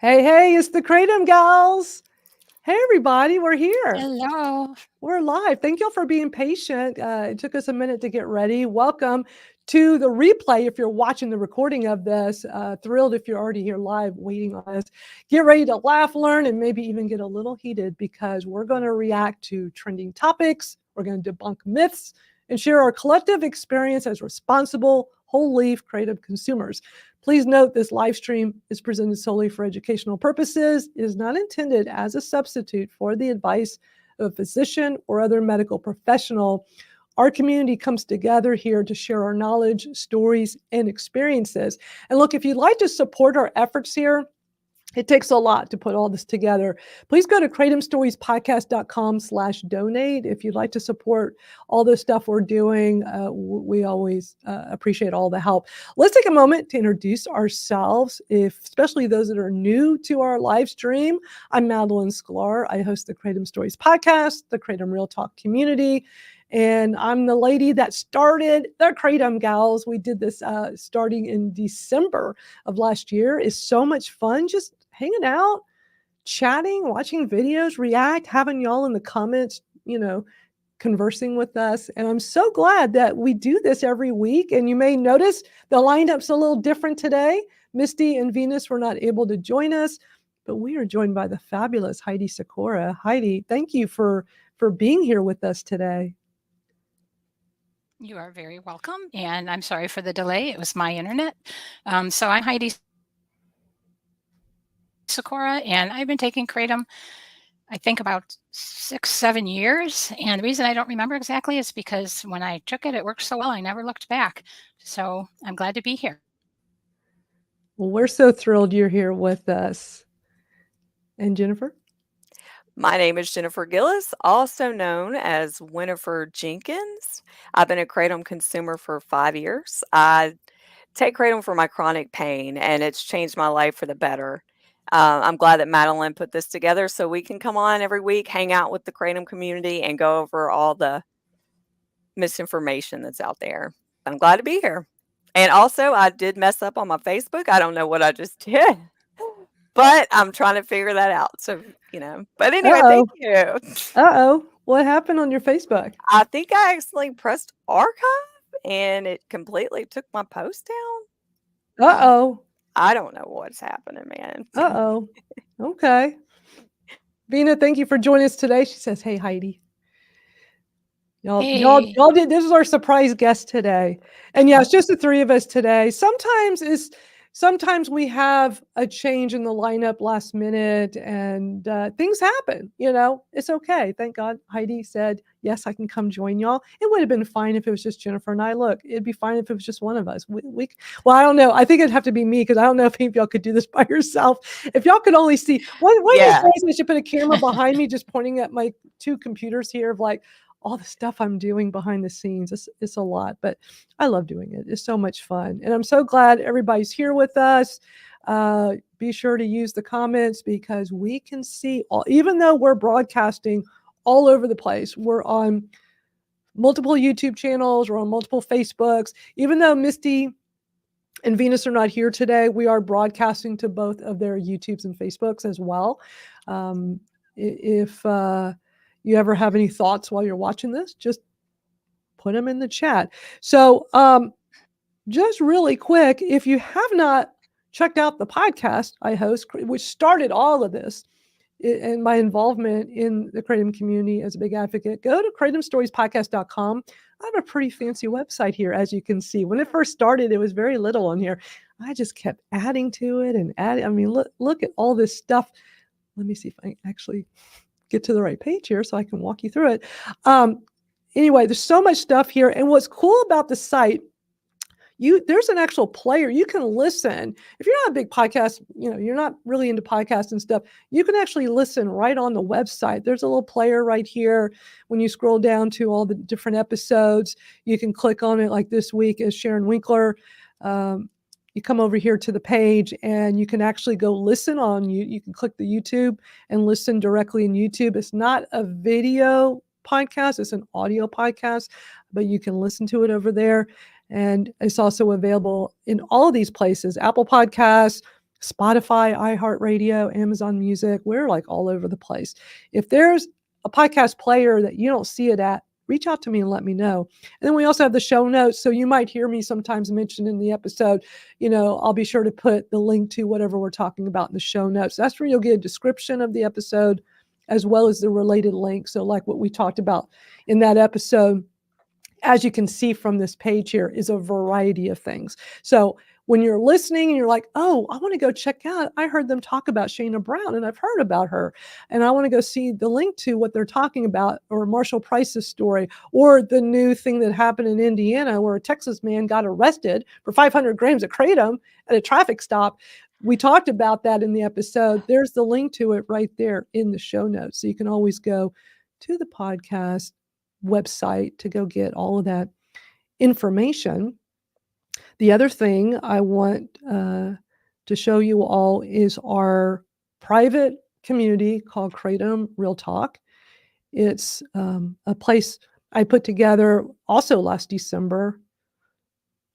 Hey, it's the Kratom Gals. Hey, everybody, we're here. Hello. We're live. Thank y'all for being patient. It took us a minute to get ready. Welcome to the replay if you're watching the recording of this. Thrilled if you're already here live waiting on us. Get ready to laugh, learn, and maybe even get a little heated because we're going to react to trending topics. We're going to debunk myths and share our collective experience as responsible, whole leaf Kratom consumers. Please note this live stream is presented solely for educational purposes. It is not intended as a substitute for the advice of a physician or other medical professional. Our community comes together here to share our knowledge, stories, and experiences. And look, if you'd like to support our efforts here, it takes a lot to put all this together. Please go to KratomStoriesPodcast.com/donate if you'd like to support all the stuff we're doing. We always appreciate all the help. Let's take a moment to introduce ourselves, especially those that are new to our live stream. I'm Madalyn Sklar. I host the Kratom Stories Podcast, the Kratom Real Talk community. And I'm the lady that started the Kratom Gals. We did this starting in December of last year. It's so much fun just hanging out, chatting, watching videos, react, having y'all in the comments, conversing with us. And I'm so glad that we do this every week. And you may notice the lineup's a little different today. Misty and Venus were not able to join us, but we are joined by the fabulous Heidi Sakura. Heidi, thank you for being here with us today. You are very welcome. And I'm sorry for the delay. It was my internet. So I'm Heidi Sakura, and I've been taking Kratom, I think about 6-7 years. And the reason I don't remember exactly is because when I took it, it worked so well, I never looked back. So I'm glad to be here. Well, we're so thrilled you're here with us. And Jennifer? My name is Jennifer Gillis, also known as Winifred Jenkins. I've been a Kratom consumer for 5 years. I take Kratom for my chronic pain, and it's changed my life for the better. I'm glad that Madalyn put this together so we can come on every week, hang out with the Kratom community, and go over all the misinformation that's out there. I'm glad to be here. And also, I did mess up on my Facebook. I don't know what I just did, but I'm trying to figure that out. So, but anyway, thank you. Uh-oh. What happened on your Facebook? I think I accidentally pressed archive and it completely took my post down. Uh-oh. I don't know what's happening, man. Uh-oh. Okay. Vina, thank you for joining us today. She says, hey, Heidi. Y'all did. This is our surprise guest today. And yeah, it's just the three of us today. Sometimes we have a change in the lineup last minute and things happen, it's okay. Thank God Heidi said, yes, I can come join y'all. It would have been fine if it was just Jennifer and I. Look, it'd be fine if it was just one of us. Well, I don't know. I think it'd have to be me because I don't know if any of y'all could do this by yourself. If y'all could only see, one of these days I should put a camera behind me just pointing at my two computers here of like, all the stuff I'm doing behind the scenes. It's a lot, but I love doing it. It's so much fun. And I'm so glad everybody's here with us. Be sure to use the comments because we can see even though we're broadcasting all over the place, we're on multiple YouTube channels, we're on multiple Facebooks. Even though Misty and Venus are not here today, we are broadcasting to both of their YouTubes and Facebooks as well. If you ever have any thoughts while you're watching this, just put them in the chat. So just really quick, if you have not checked out the podcast I host, which started all of this and my involvement in the Kratom community as a big advocate, go to KratomStoriesPodcast.com. I have a pretty fancy website here, as you can see. When it first started, it was very little on here. I just kept adding to it and adding. I mean, look at all this stuff. Let me see if I actually get to the right page here so I can walk you through it. Anyway, there's so much stuff here. And what's cool about the site, there's an actual player. You can listen. If you're not a big podcast, you're not really into podcasts and stuff, you can actually listen right on the website. There's a little player right here. When you scroll down to all the different episodes, you can click on it like this week is Sharon Winkler. You come over here to the page and you can actually go listen on you can click the YouTube and listen directly in YouTube. It's not a video podcast, it's an audio podcast, but you can listen to it over there. And it's also available in all of these places, Apple Podcasts, Spotify, iHeartRadio, Amazon Music. We're like all over the place. If there's a podcast player that you don't see it at, reach out to me and let me know. And then we also have the show notes. So you might hear me sometimes mention in the episode, I'll be sure to put the link to whatever we're talking about in the show notes. That's where you'll get a description of the episode as well as the related link. So like what we talked about in that episode, as you can see from this page here, is a variety of things. So when you're listening and you're like, oh, I want to go check out, I heard them talk about Shayna Brown and I've heard about her and I want to go see the link to what they're talking about, or Marshall Price's story, or the new thing that happened in Indiana where a Texas man got arrested for 500 grams of Kratom at a traffic stop. We talked about that in the episode. There's the link to it right there in the show notes. So you can always go to the podcast website to go get all of that information. The other thing I want to show you all is our private community called Kratom Real Talk. It's a place I put together also last December.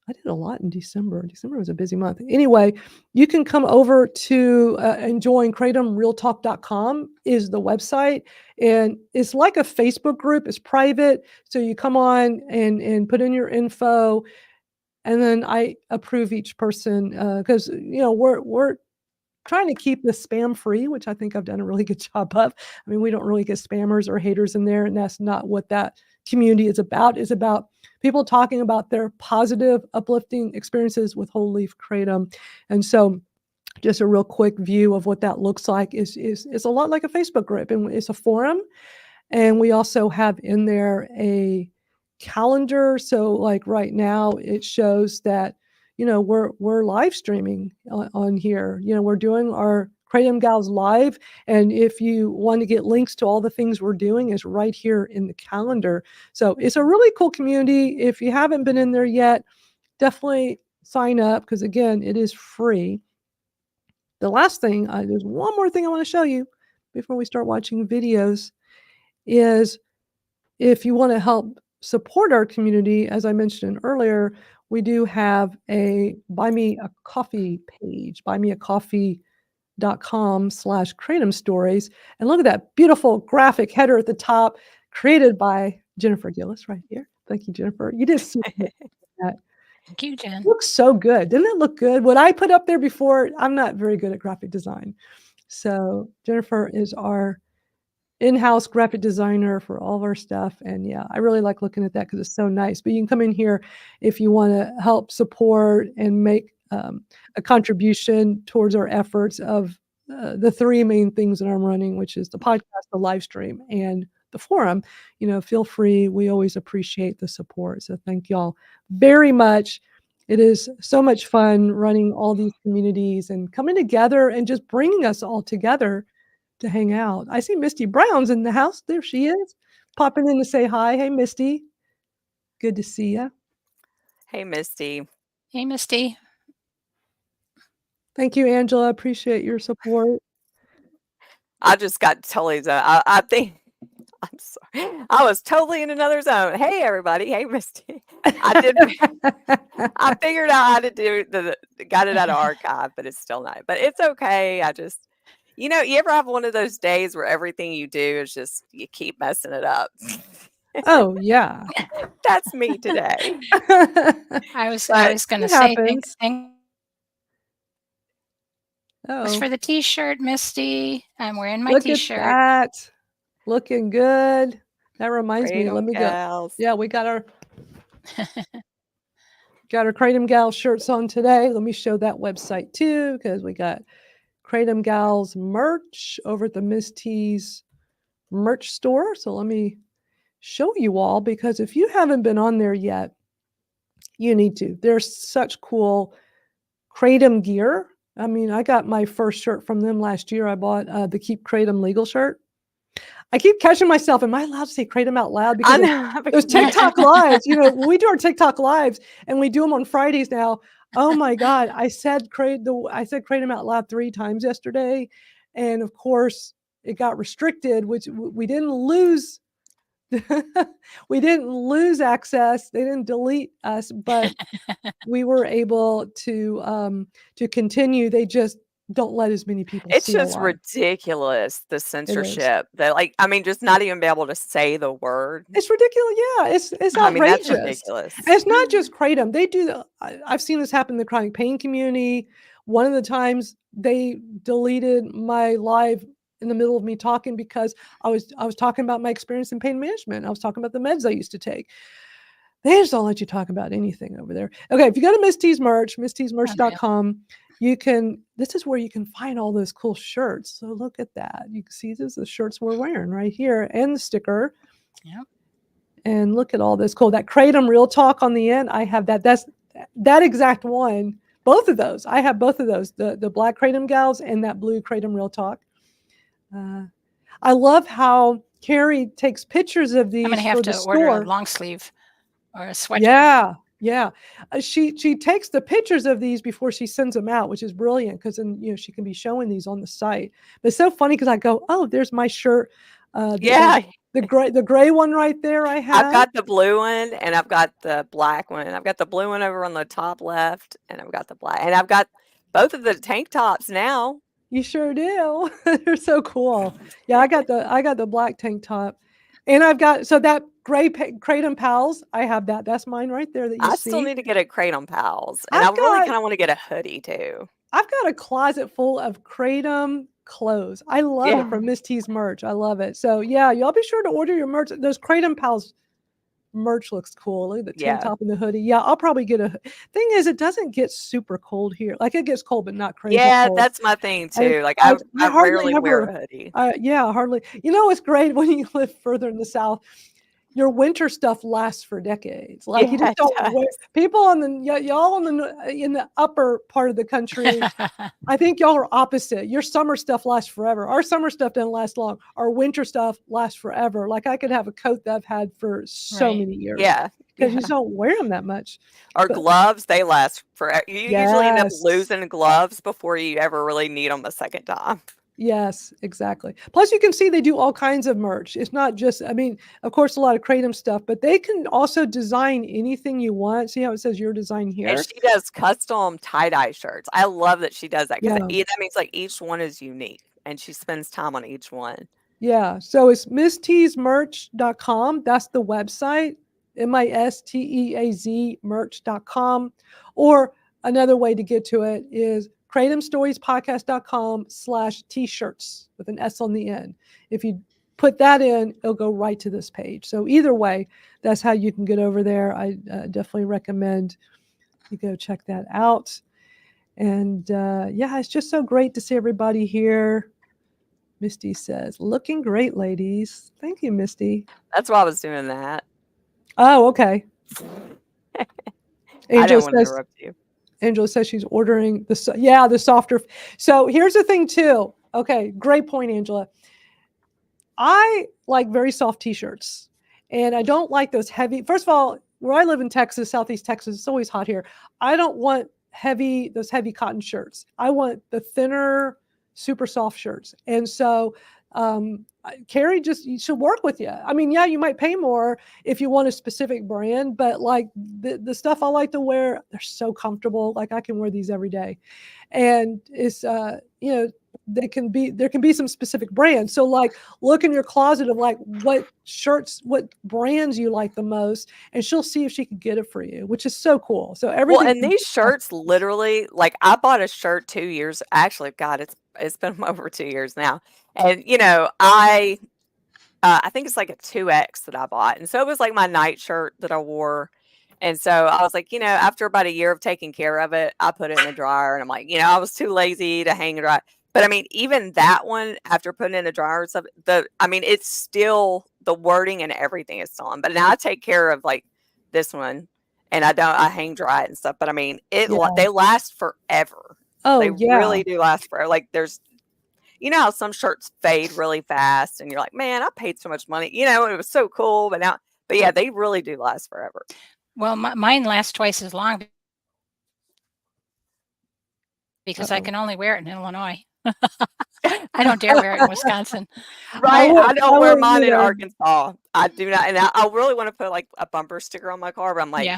I did a lot in December. December was a busy month. Anyway, you can come over to and join KratomRealTalk.com is the website. And it's like a Facebook group. It's private. So you come on and put in your info. And then I approve each person because, we're trying to keep the spam free, which I think I've done a really good job of. I mean, we don't really get spammers or haters in there. And that's not what that community is about. It's about people talking about their positive, uplifting experiences with whole leaf Kratom. And so just a real quick view of what that looks like is a lot like a Facebook group, and it's a forum. And we also have in there a calendar. So like right now it shows that, we're live streaming on here. We're doing our Kratom Gals live. And if you want to get links to all the things we're doing, is right here in the calendar. So it's a really cool community. If you haven't been in there yet, definitely sign up because, again, it is free. The last thing, there's one more thing I want to show you before we start watching videos, is if you want to help support our community, as I mentioned earlier, we do have a Buy Me a Coffee page, buymeacoffee.com/KratomStories. And look at that beautiful graphic header at the top, created by Jennifer Gillis right here. Thank you, Jennifer. You did so good at that. Thank you, Jen. It looks so good. Didn't it look good? What I put up there before, I'm not very good at graphic design. So Jennifer is our in-house graphic designer for all of our stuff. And yeah, I really like looking at that because it's so nice. But you can come in here if you want to help support and make a contribution towards our efforts of the three main things that I'm running, which is the podcast, the live stream, and the forum. Feel free. We always appreciate the support. So thank y'all very much. It is so much fun running all these communities and coming together and just bringing us all together to hang out. I see Misty Brown's in the house. There she is, popping in to say hi. Hey, Misty. Good to see you. Hey, Misty. Hey, Misty. Thank you, Angela. Appreciate your support. I just got totally I think I'm sorry. I was totally in another zone. Hey, everybody. Hey, Misty. I figured out how to do got it out of archive, but it's still not. But it's okay. I just, you ever have one of those days where everything you do is just, you keep messing it up? Oh, yeah. That's me today. I was going to say thanks for the t-shirt, Misty. I'm wearing my t-shirt. Look at that. Looking good. That reminds me. Let me Gals. go. Yeah, we got our Kratom Gals shirts on today. Let me show that website too, because we got Kratom Gals merch over at the Misty's merch store. So let me show you all, because if you haven't been on there yet, you need to. There's such cool Kratom gear. I mean, I got my first shirt from them last year. I bought the Keep Kratom Legal shirt. I keep catching myself. Am I allowed to say Kratom out loud? Because those TikTok lives, we do our TikTok lives and we do them on Fridays now. Oh my God. I said Kratom out loud 3 times yesterday. And of course it got restricted, which we didn't lose. We didn't lose access. They didn't delete us, but we were able to continue. They just don't let as many people It's see a just lot. ridiculous, the It is. censorship that, like, I mean, just not even be able to say the word. It's ridiculous. Yeah, it's I mean, that's outrageous. ridiculous. And it's not just Kratom. They do. I've seen this happen in the chronic pain community. One of the times they deleted my live in the middle of me talking because I was talking about my experience in pain management. I was talking about the meds I used to take. They just don't let you talk about anything over there. Okay, if you go to Misty's merch, mistysmerch.com, this is where you can find all those cool shirts. So look at that. You can see this is the shirts we're wearing right here and the sticker. Yep. And look at all this cool. That Kratom Real Talk on the end, I have that. That's that exact one. Both of those. I have both of those. The black Kratom Gals and that blue Kratom Real Talk. I love how Carrie takes pictures of these I'm going to have for to the order store. a long sleeve or a sweatshirt. Yeah, yeah. She takes the pictures of these before she sends them out, which is brilliant because then she can be showing these on the site. But it's so funny because I go, oh, there's my shirt. Yeah. The gray one right there. I have. I've got the blue one and I've got the black one. I've got the blue one over on the top left, and I've got the black. And I've got both of the tank tops now. You sure do. They're so cool. Yeah, I got the black tank top. And I've got that gray Kratom Pals. I have that. That's mine right there that you see. I still need to get a Kratom Pals. And I really kind of want to get a hoodie too. I've got a closet full of Kratom clothes. I love it from Misty's merch. I love it. So yeah, y'all be sure to order your merch. Those Kratom Pals merch looks cool. Look at the tank top and the hoodie. Yeah, I'll probably get a thing is it doesn't get super cold here. Like it gets cold, but not crazy cold. That's my thing too. I rarely wear a hoodie. Yeah, hardly. It's great when you live further in the South. Your winter stuff lasts for decades. Like you just don't wear. People y'all in the upper part of the country, I think y'all are opposite. Your summer stuff lasts forever. Our summer stuff doesn't last long. Our winter stuff lasts forever. Like I could have a coat that I've had for so many years. Yeah. Because you don't wear them that much. Our gloves, they last forever. You usually end up losing gloves before you ever really need them a second time. Yes, exactly. Plus, you can see they do all kinds of merch. It's not just, of course, a lot of Kratom stuff, but they can also design anything you want. See how it says your design here? And she does custom tie-dye shirts. I love that she does that because that means like each one is unique and she spends time on each one. Yeah. So it's misteasmerch.com. That's the website, MISTEAZ merch.com. Or another way to get to it is KratomStoriesPodcast.com/t-shirts with an S on the end. If you put that in, it'll go right to this page. So either way, that's how you can get over there. I definitely recommend you go check that out. And it's just so great to see everybody here. Misty says, looking great, ladies. Thank you, Misty. That's why I was doing that. Oh, okay. I didn't want to interrupt you. Angela says she's ordering the softer. So here's the thing too. Okay, great point, Angela. I like very soft t-shirts and I don't like those heavy. First of all, where I live in Texas, Southeast Texas, it's always hot here. I don't want those heavy cotton shirts. I want the thinner, super soft shirts. And so Carrie she'll work with you. You might pay more if you want a specific brand, but like the stuff I like to wear, they're so comfortable. Like I can wear these every day. And it's, there can be some specific brands. So like look in your closet of like what brands you like the most, and she'll see if she can get it for you, which is so cool. So everything. Well, and these shirts literally, like I bought a shirt 2 years. Actually, God, it's been over 2 years now. And I think it's like a 2X that I bought. And so it was like my night shirt that I wore. And so I was like, after about a year of taking care of it, I put it in the dryer and I'm like, I was too lazy to hang it dry. But even that one, after putting it in the dryer and stuff, it's still the wording and everything is still on. But now I take care of like this one and I hang dry it and stuff. But they last forever. Oh, they really do last forever. Like there's, how some shirts fade really fast and you're like, man, I paid so much money. It was so cool. But yeah, they really do last forever. Well, mine lasts twice as long because I can only wear it in Illinois. I don't dare wear it in Wisconsin. Right. I don't wear mine in Arkansas. I do not. And I really want to put like a bumper sticker on my car, but I'm like,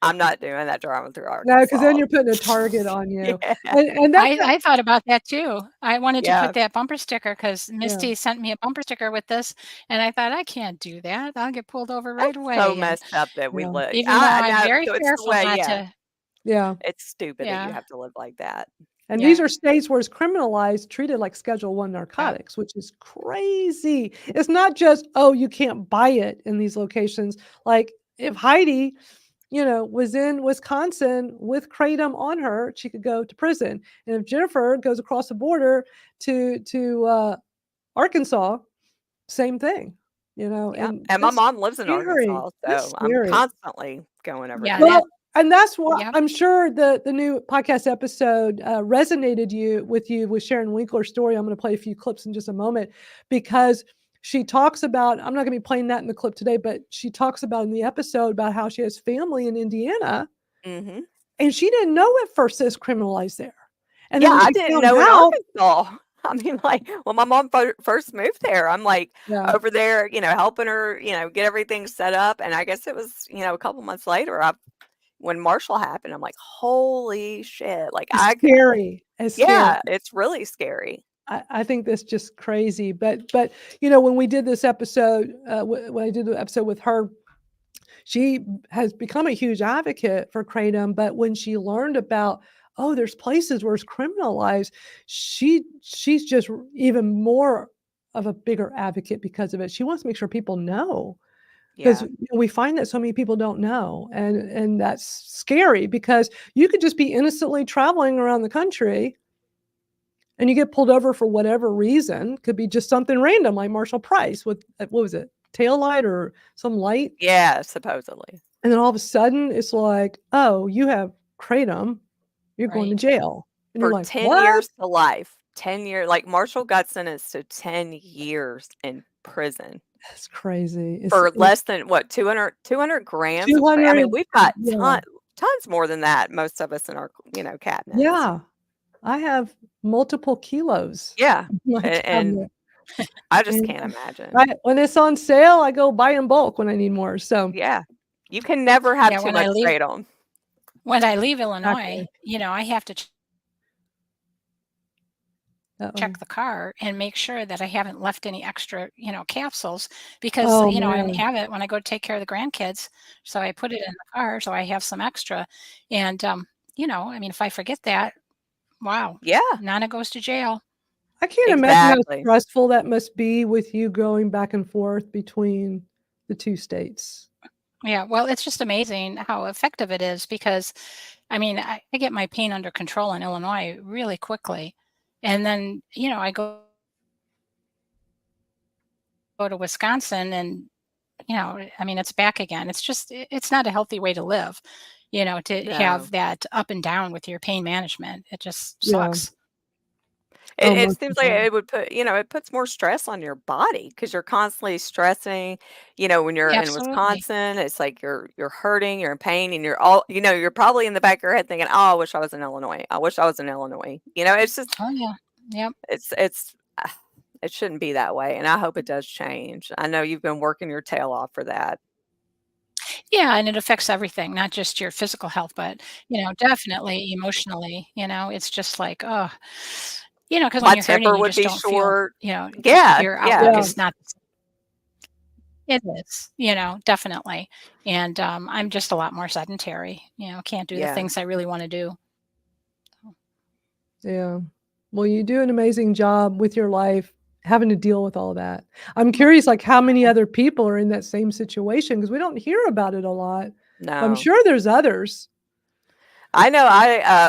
I'm not doing that driving through No, because then Arkansas. you're putting a target on you. Yeah. And that's I thought about that too. I wanted to Yeah. put that bumper sticker because yeah. Misty sent me a bumper sticker with this, and I thought, "I can't do that. I'll get pulled over right That's so away." And messed up that we Yeah. live. even though I I'm know. very So it's the careful way, not yeah. to. Yeah. It's stupid that you Yeah, have to live like that. And these yeah, are states where it's criminalized, treated like Schedule I yeah, narcotics, which is crazy. It's not just, oh, you can't buy it in these locations. Like if Heidi, was in Wisconsin with Kratom on her, she could go to prison. And if Jennifer goes across the border to Arkansas, same thing. Yeah. And And my it's mom lives in scary. Arkansas, It's so I'm scary. constantly going over yeah, there. that Well, and that's why yep, I'm sure the new podcast episode resonated with Sharon Winkler's story. I'm going to play a few clips in just a moment because she talks about. I'm not going to be playing that in the clip today, but she talks about in the episode about how she has family in Indiana, Hmm. and she didn't know at first it's criminalized there, and then Yeah, when I she didn't found know in out, Arkansas. I mean, like, when my mom first moved there, I'm like yeah, over there, helping her, get everything set up. And I guess it was, a couple months later, when Marshall happened, I'm like, holy shit. Like, it's scary. It's scary. yeah, it's really scary. I think that's just crazy. But when we did this episode, when I did the episode with her, she has become a huge advocate for Kratom. But when she learned about, oh, there's places where it's criminalized, she's just even more of a bigger advocate because of it. She wants to make sure people know because Yeah. we find that so many people don't know, and that's scary because you could just be innocently traveling around the country and you get pulled over for whatever reason. Could be just something random like Marshall Price with, what was it, tail light or some light. Yeah, supposedly. And then all of a sudden it's like, oh, you have Kratom, you're going to right. jail. And you're For like, 10 what? years to life. 10 years. Like, Marshall got sentenced to 10 years in prison That's crazy. for It's less than, what, 200 grams of I 200. mean, we've got Yeah. tons more than that, most of us in our, cabinets. Yeah. I have multiple kilos Yeah. in my And cabinet. I just And can't imagine. when it's on sale, I go buy in bulk when I need more. So Yeah. You can never have Yeah, too much Kratom. when I leave Illinois, exactly. I have to Uh-oh. check the car and make sure that I haven't left any extra, capsules because, Oh, I don't man. have it when I go to take care of the grandkids. So I put it in the car so I have some extra. And, I mean, if I forget that, wow, Yeah, Nana goes to jail. I can't imagine how exactly. stressful that must be with you going back and forth between the 2 states. Yeah, well, it's just amazing how effective it is because, I mean, I get my pain under control in Illinois really quickly. And then, I go to Wisconsin and, I mean, it's back again. It's just, it's not a healthy way to live, to No. have that up and down with your pain management. It just Yeah. sucks. It Oh, it most seems like definitely. it would put it puts more stress on your body because 'cause you're constantly stressing, when you're in Absolutely. Wisconsin, it's like you're hurting, you're in pain, and you're probably in the back of your head thinking, "Oh, I wish I was in Illinois. I wish I was in Illinois." It's just Oh, yeah. Yep. it's it shouldn't be that way, and I hope it does change. I know you've been working your tail off for that. Yeah, and it affects everything, not just your physical health, but, definitely emotionally, it's just like, oh, because when My you're hurting, temper you would just be don't feel, short. Yeah, your yeah. outlook Yeah. is not. It is, definitely. And, I'm just a lot more sedentary, can't do the Yeah. things I really wanna do. Yeah. Well, you do an amazing job with your life having to deal with all that. I'm curious, like, how many other people are in that same situation because we don't hear about it a lot. But I'm No. sure there's others. I know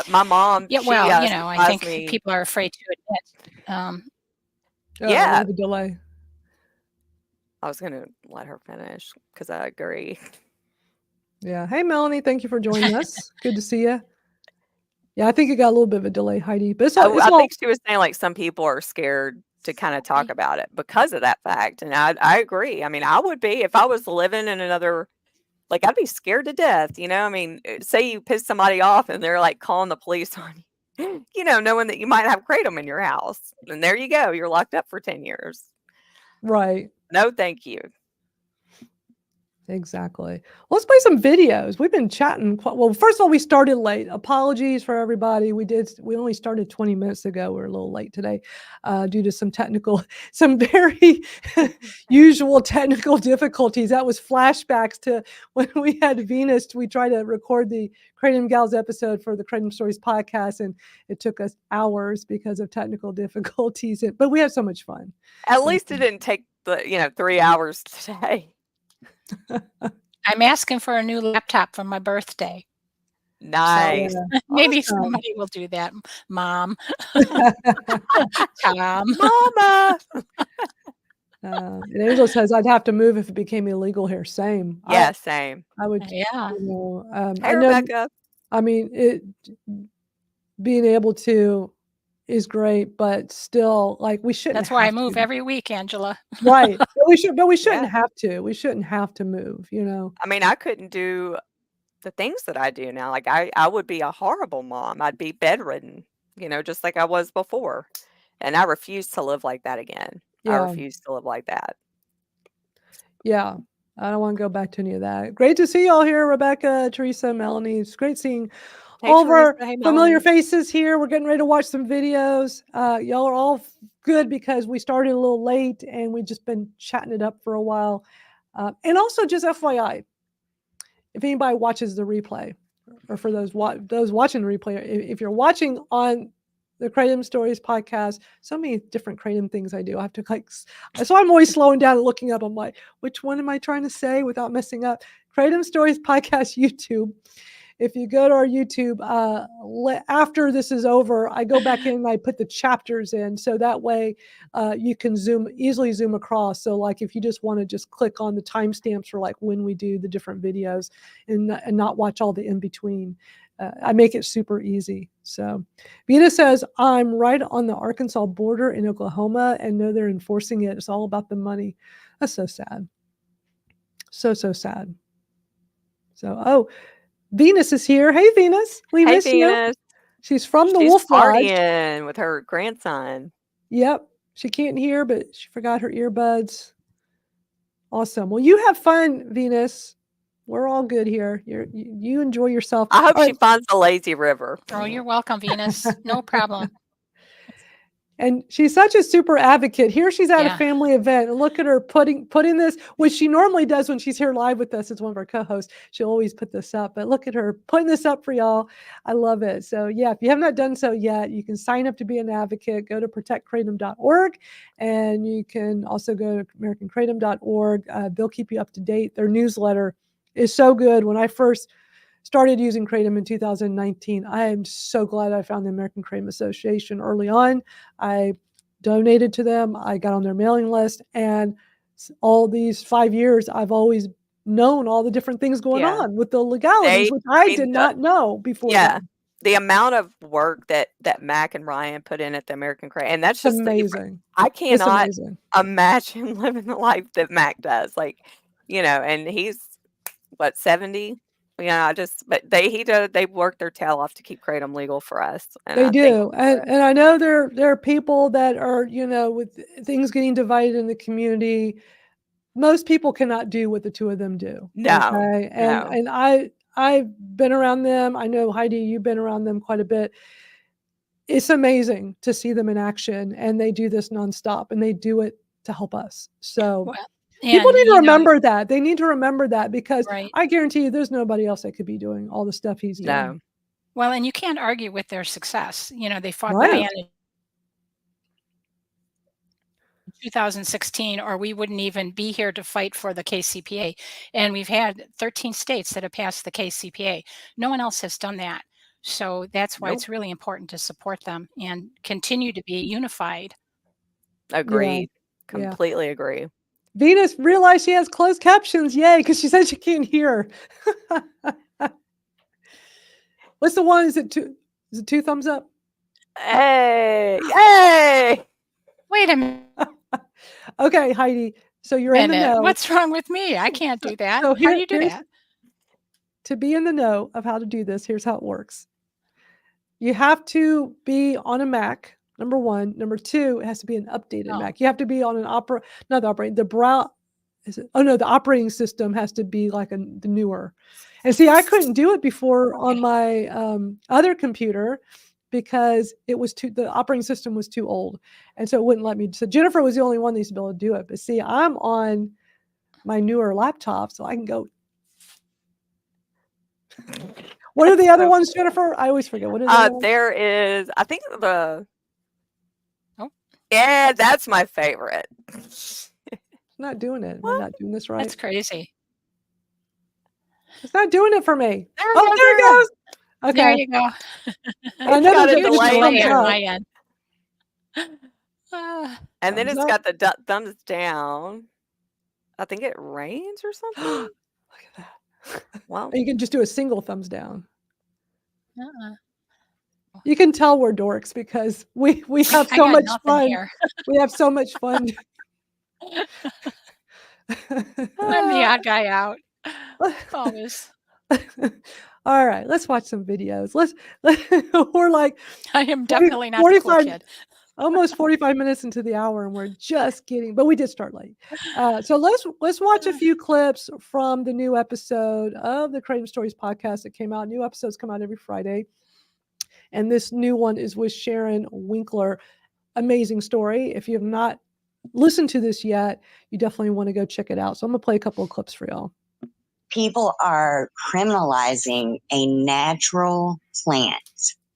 my mom, Yeah, she, well, I supplies think me. people are afraid to admit, Oh, we Yeah. have a delay. I was gonna let her finish because I agree. Yeah. Hey, Melanie, thank you for joining us. Good to see you. Yeah, I think it got a little bit of a delay, Heidi, but Oh, it's I all think she was saying, like, some people are scared to kinda talk sorry. about it because of that fact, and I agree. I mean, I would be if I was living in another like, I'd be scared to death, I mean, say you piss somebody off and they're, like, calling the police on you, knowing that you might have kratom in your house, and there you go, you're locked up for 10 years. right. No, thank you. Exactly. Let's play some videos. We've been chatting well, first of all, we started late. Apologies for everybody. We only started 20 minutes ago. We're a little late today due to some very usual technical difficulties. That was flashbacks to when we had Venus. We tried to record the Kratom Gals episode for the Kratom Stories podcast, and it took us hours because of technical difficulties. But we had so much fun. At least it didn't take 3 hours today. I'm asking for a new laptop for my birthday. Nice. So, maybe Awesome. somebody will do that, Mom. Tom. Mama. And Angela says I'd have to move if it became illegal here. Same. Yeah, same. I would. Yeah. Hey, Rebecca. I mean, being able to is great, but still, like, we shouldn't. That's why I move every week, Angela. Right. But we shouldn't have to. We shouldn't have to move, I mean, I couldn't do the things that I do now. Like I would be a horrible mom. I'd be bedridden, just like I was before. And I refuse to live like that again. I refuse to live like that. Yeah. I don't want to go back to any of that. Great to see y'all here, Rebecca, Teresa, Melanie. It's great seeing all of our familiar faces here. We're getting ready to watch some videos. Y'all are all good because we started a little late and we've just been chatting it up for a while. And also, just FYI, if anybody watches the replay, or for those watching the replay, if you're watching on the Kratom Stories podcast, so many different Kratom things I do. I have to so I'm always slowing down and looking up. I'm like, which one am I trying to say without messing up? Kratom Stories podcast YouTube. If you go to our YouTube, after this is over, I go back in and I put the chapters in. So that way you can easily zoom across. So like if you just want to just click on the timestamps for like when we do the different videos and not watch all the in between, I make it super easy. So Vita says, I'm right on the Arkansas border in Oklahoma and know they're enforcing it. It's all about the money. That's so sad. So sad. So, Venus is here. Hey, Venus. We miss you. She's from the Wolf Lodge. She's partying with her grandson. Yep. She can't hear, but she forgot her earbuds. Awesome. Well, you have fun, Venus. We're all good here. You enjoy yourself. I hope she finds the lazy river. Oh, you're welcome, Venus. No problem. And she's such a super advocate. Here she's at a family event, and look at her putting this, which she normally does when she's here live with us as one of our co-hosts. She'll always put this up, but look at her putting this up for y'all. I love it. So yeah, if you have not done so yet, you can sign up to be an advocate. Go to protectkratom.org, and you can also go to americankratom.org. They'll keep you up to date. Their newsletter is so good. When I first started using Kratom in 2019. I am so glad I found the American Kratom Association early on. I donated to them. I got on their mailing list. And all these 5 years, I've always known all the different things going on with the legalities, which I did not know before. Yeah. The amount of work that Mac and Ryan put in at the American Kratom, and that's just amazing. I cannot imagine living the life that Mac does. Like, and he's, 70? But they work their tail off to keep Kratom legal for us. And they do. And I know there are people that are, with things getting divided in the community. Most people cannot do what the two of them do. No. Okay? And I've been around them. I know, Heidi, you've been around them quite a bit. It's amazing to see them in action, and they do this nonstop, and they do it to help us. So people need to remember that. They need to remember that because I guarantee you there's nobody else that could be doing all the stuff he's doing. No. Well, and you can't argue with their success. They fought the ban in 2016, or we wouldn't even be here to fight for the KCPA. And we've had 13 states that have passed the KCPA. No one else has done that. So that's why it's really important to support them and continue to be unified. Agreed. Yeah. Completely agree. Venus realized she has closed captions. Yay, because she said she can't hear. What's the one? Is it two thumbs up? Hey. Wait a minute. Okay, Heidi. So you're in the know. What's wrong with me? I can't do that. So how do you do that? To be in the know of how to do this, here's how it works. You have to be on a Mac. Number one. Number two, it has to be an updated Mac. You have to be on an is it? Oh no, the operating system has to be like the newer. And see, I couldn't do it before on my other computer because the operating system was too old, and so it wouldn't let me. So Jennifer was the only one that used to be able to do it. But see, I'm on my newer laptop, so I can go. What are the other ones, Jennifer? I always forget. What are there is, I think Oh. yeah, that's my favorite. It's not doing it. Am I not doing this right? That's crazy. It's not doing it for me. There There it goes. Okay. There you go. I know got a there's a delay thumbs on up. my end. And then Thumbs it's up. got the thumbs down. I think it rains or something. Look at that. Well, You can just do a single thumbs down. Uh-uh. You can tell we're dorks because we have I so got much nothing fun. here. We have so much fun. I'm the odd guy out. Always. All right, let's watch some videos. We're like I am definitely not the cool 45 kid. almost 45 minutes into the hour, and we're just getting, but we did start late. So let's watch a few clips from the new episode of the Kratom Stories podcast that came out. New episodes come out every Friday. And this new one is with Sharon Winkler. Amazing story. If you have not listened to this yet, you definitely want to go check it out. So I'm going to play a couple of clips for y'all. People are criminalizing a natural plant.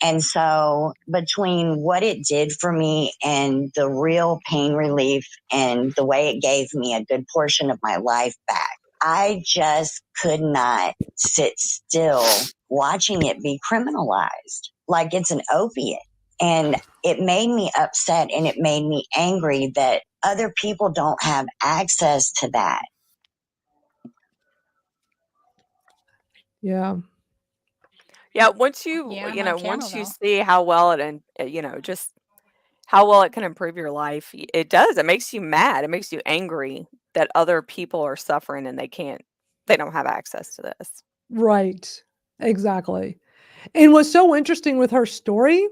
And so between what it did for me and the real pain relief and the way it gave me a good portion of my life back, I just could not sit still watching it be criminalized like it's an opiate. And it made me upset and it made me angry that other people don't have access to that. Yeah. yeah, once you, Yeah, you I'm on know, camera, once you though. see how well it, and just how well it can improve your life, it does. It makes you mad. It makes you angry that other people are suffering and they don't have access to this. Right. Exactly. And what's so interesting with her story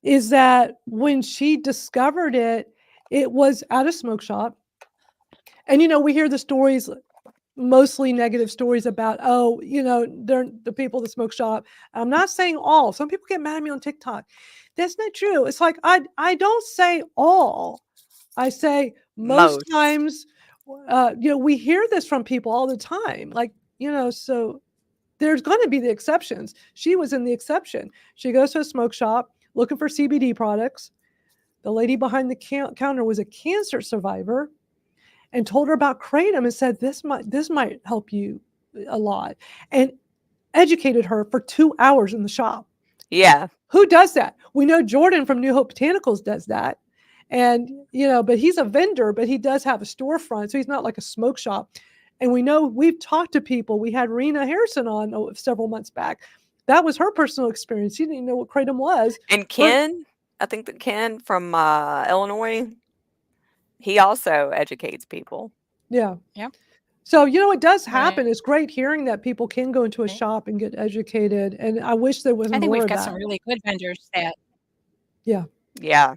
is that when she discovered it, it was at a smoke shop. And, we hear the stories, mostly negative stories about, they're the people at the smoke shop. I'm not saying all. Some people get mad at me on TikTok. That's not true. It's like, I don't say all. I say most times, we hear this from people all the time. Like, so there's going to be the exceptions. She was in the exception. She goes to a smoke shop looking for CBD products. The lady behind the counter was a cancer survivor and told her about Kratom and said, this might help you a lot, and educated her for 2 hours in the shop. Yeah. Who does that? We know Jordan from New Hope Botanicals does that. And, but he's a vendor, but he does have a storefront. So he's not like a smoke shop. And we know we've talked to people. We had Rena Harrison on several months back. That was her personal experience. She didn't even know what Kratom was. And Ken, I think that Ken from Illinois, he also educates people. Yeah. Yep. So, it does happen. Right. It's great hearing that people can go into a shop and get educated. And I wish there was more of that. I think we've got some really good vendors that. Yeah. Yeah.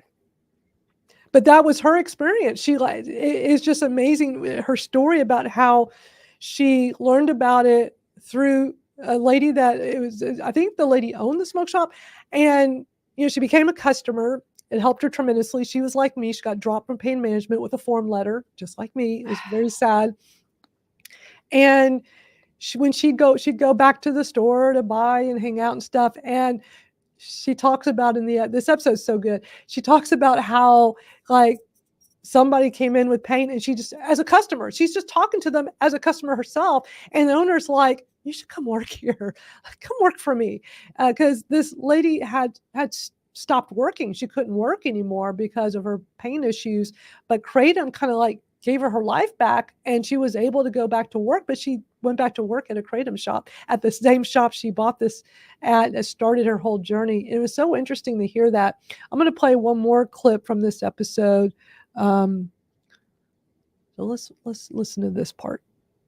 But that was her experience. It's just amazing. Her story about how she learned about it through a lady I think the lady owned the smoke shop, and, she became a customer. It helped her tremendously. She was like me. She got dropped from pain management with a form letter, just like me. It was very sad. And when she'd go back to the store to buy and hang out and stuff. And she talks about this episode's so good. She talks about how, like, somebody came in with pain, and she just, as a customer, she's just talking to them as a customer herself. And the owner's like, you should come work here. Come work for me. Because this lady had stopped working. She couldn't work anymore because of her pain issues. But Kratom kind of like gave her life back, and she was able to go back to work. But she went back to work at a Kratom shop, at the same shop she bought this at, and started her whole journey. It was so interesting to hear that. I'm going to play one more clip from this episode. So let's listen to this part.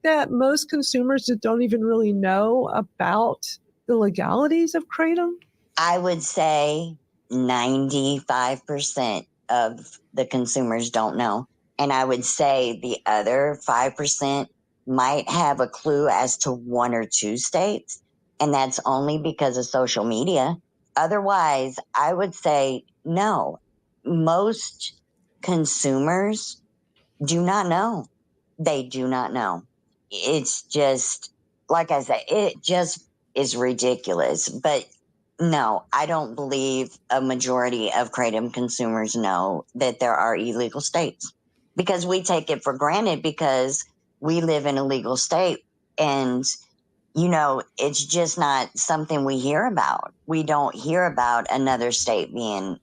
That most consumers that don't even really know about the legalities of Kratom. I would say 95% of the consumers don't know. And I would say the other 5% might have a clue as to one or two states. And that's only because of social media. Otherwise, I would say no. Most consumers do not know. They do not know. It's just, like I said, it just is ridiculous. But no, I don't believe a majority of Kratom consumers know that there are illegal states because we take it for granted because we live in a legal state. And, it's just not something we hear about. We don't hear about another state being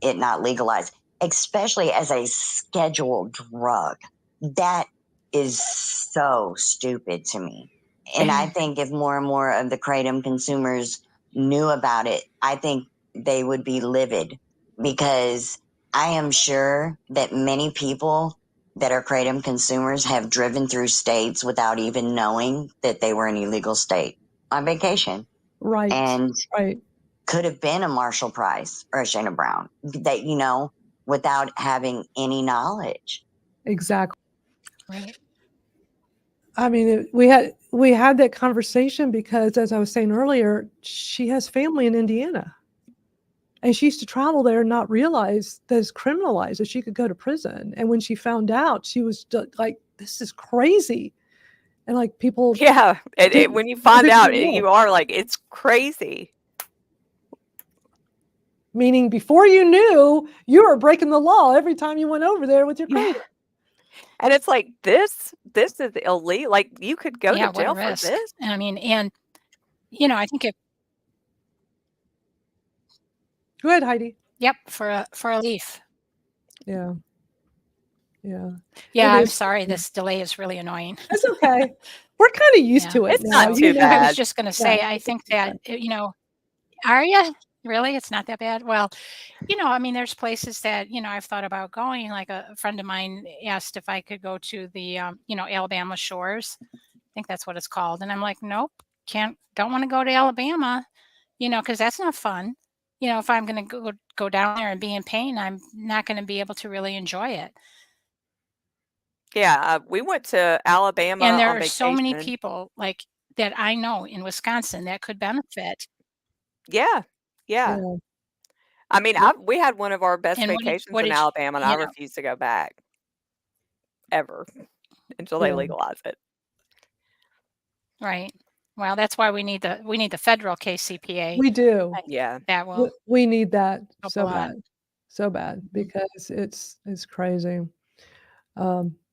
it not legalized, especially as a scheduled drug. That is so stupid to me. And I think if more and more of the Kratom consumers knew about it, I think they would be livid because I am sure that many people that are Kratom consumers have driven through states without even knowing that they were an illegal state on vacation. Right. And right. could have been a Marshall Price or a Sharon Brown that, without having any knowledge. Exactly. Right. I mean, we had that conversation because, as I was saying earlier, she has family in Indiana. And she used to travel there and not realize that it's criminalized, that she could go to prison. And when she found out, she was like, this is crazy. And like people. Yeah. When you find out, you are like, it's crazy. Meaning before you knew, you were breaking the law every time you went over there with your Kratom. Yeah. And it's like, this is illegal. Like, you could go to jail for this. I mean, I think if. Go ahead, Heidi. Yep, for a leaf. Yeah. Yeah. Yeah, I'm sorry. This delay is really annoying. That's okay. We're kind of used to it. It's not too bad. I was just going to say, I think that, are you? Really? It's not that bad? Well, I mean, there's places that, I've thought about going. Like a friend of mine asked if I could go to the, Alabama shores. I think that's what it's called. And I'm like, nope, don't want to go to Alabama, because that's not fun. If I'm going to go down there and be in pain, I'm not going to be able to really enjoy it. Yeah, we went to Alabama and there on are vacation. so many people like that I know in Wisconsin that could benefit. Yeah. I mean, we had one of our best vacations in Alabama, and I refused to go back ever until they legalize it. Right. Well, that's why we need the federal KCPA. We do. Yeah. That will. We need that so bad because it's crazy.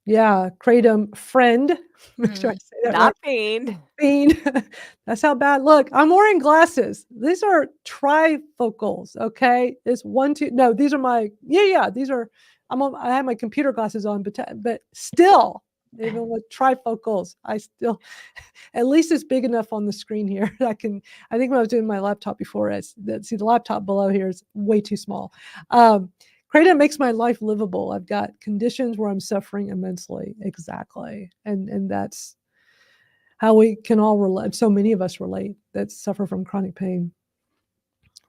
Yeah, Kratom friend. Make sure I say that Not right. fiend. That's how bad. Look, I'm wearing glasses. These are trifocals. Okay, it's 1, 2. No, these are my. Yeah. These are. I have my computer glasses on, but still, even with trifocals, I still. At least it's big enough on the screen here. I think when I was doing my laptop before, see the laptop below here is way too small. Kratom makes my life livable. I've got conditions where I'm suffering immensely. Exactly. And that's how we can all relate. So many of us relate that suffer from chronic pain.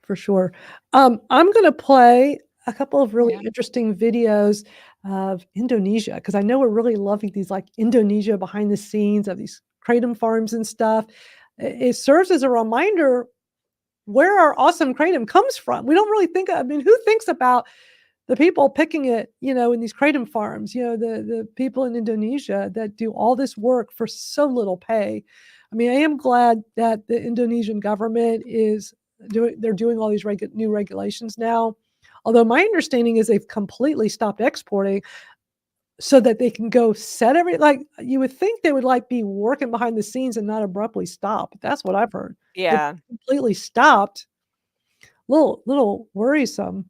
For sure. I'm going to play a couple of really interesting videos of Indonesia, because I know we're really loving these like Indonesia behind the scenes of these Kratom farms and stuff. It serves as a reminder where our awesome Kratom comes from. We don't really who thinks about the people picking it, in these Kratom farms, the people in Indonesia that do all this work for so little pay. I mean, I am glad that the Indonesian government they're doing all these new regulations now. Although my understanding is they've completely stopped exporting so that they can go set you would think they would be working behind the scenes and not abruptly stop. That's what I've heard. Yeah. They've completely stopped. Little worrisome.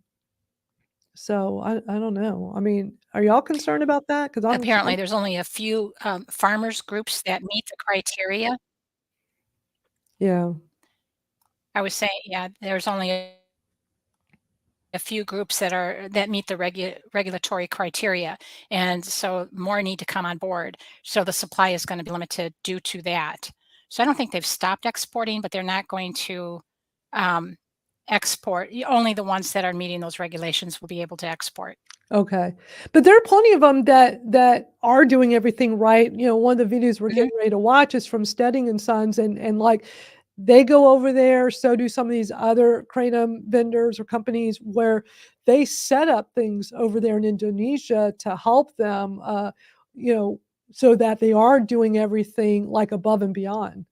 So I don't know. I mean, are y'all concerned about that? Because apparently there's only a few farmers groups that meet the criteria. Yeah. I was saying, there's only a few groups that meet the regulatory criteria, and so more need to come on board. So the supply is going to be limited due to that. So I don't think they've stopped exporting, but they're not going to export. Only the ones that are meeting those regulations will be able to export. Okay. But there are plenty of them that are doing everything right. One of the videos we're Mhm. getting ready to watch is from Steading and Sons, and like they go over there, so do some of these other kratom vendors or companies where they set up things over there in Indonesia to help them, so that they are doing everything like above and beyond,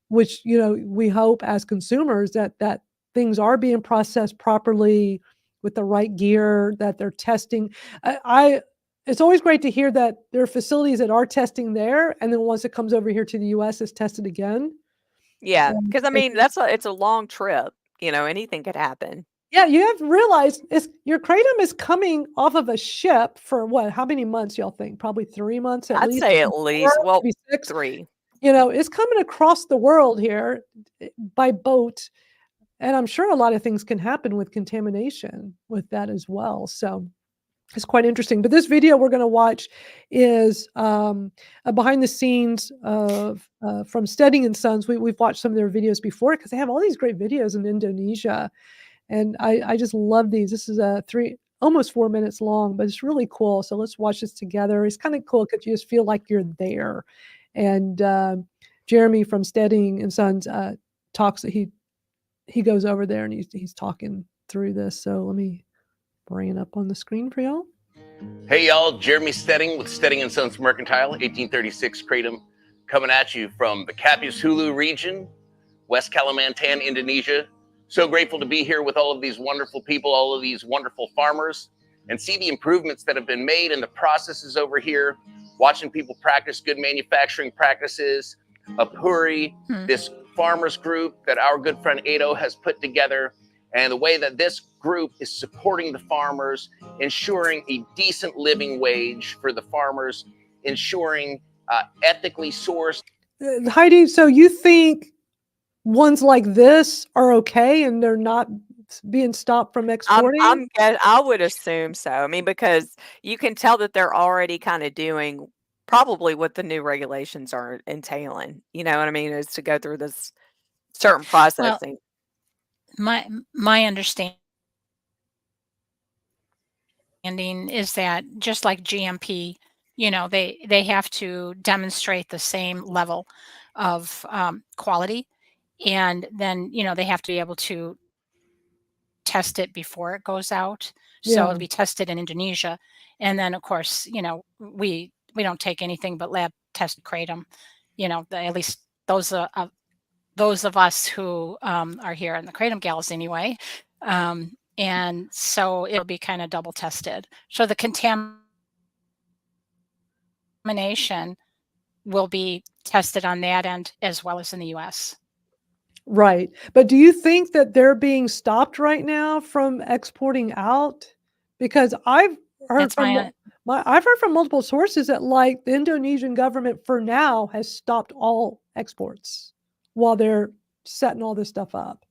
which, we hope as consumers that things are being processed properly with the right gear, that they're testing. I It's always great to hear that there are facilities that are testing there, and then once it comes over here to the US, it's tested again. Yeah, And because I mean, it's a long trip, anything could happen. yeah, you have to realize your kratom is coming off of a ship for what? How many months y'all think? Probably 3 months at I'd least, say maybe at 4, least, well, maybe 6. 3. It's coming across the world here by boat. And I'm sure a lot of things can happen with contamination with that as well. So it's quite interesting. But this video we're going to watch is a behind the scenes of from Steading and Sons. We've watched some of their videos before because they have all these great videos in Indonesia, and I just love these. This is almost 4 minutes long, but it's really cool. So let's watch this together. It's kind of cool because you just feel like you're there. And Jeremy from Steading and Sons talks. He goes over there and he's talking through this. So let me bring it up on the screen for y'all. Hey y'all, Jeremy Stedding with Stedding & Sons Mercantile, 1836 Kratom, coming at you from the Capiz Hulu region, West Kalimantan, Indonesia. So grateful to be here with all of these wonderful people, all of these wonderful farmers, and see the improvements that have been made and the processes over here, watching people practice good manufacturing practices, Apuri, this farmers group that our good friend Ado has put together, and the way that this group is supporting the farmers, ensuring a decent living wage for the farmers, ensuring ethically sourced. Heidi, so you think ones like this are okay and they're not being stopped from exporting? I would assume so. I mean, because you can tell that they're already kind of doing probably what the new regulations are entailing. You know what I mean? Is to go through this certain Well, processing. my understanding is that just like GMP, they have to demonstrate the same level of quality, and then they have to be able to test it before it goes out. So Yeah. it'll be tested in Indonesia, and then of course, we don't take anything but lab tested kratom. At least those of us who are here in the Kratom Gals anyway. And so it'll be kind of double tested. So the contamination will be tested on that end as well as in the US. Right. But do you think that they're being stopped right now from exporting out? Because I've heard That's from my I've heard from multiple sources that like the Indonesian government for now has stopped all exports while they're setting all this stuff up.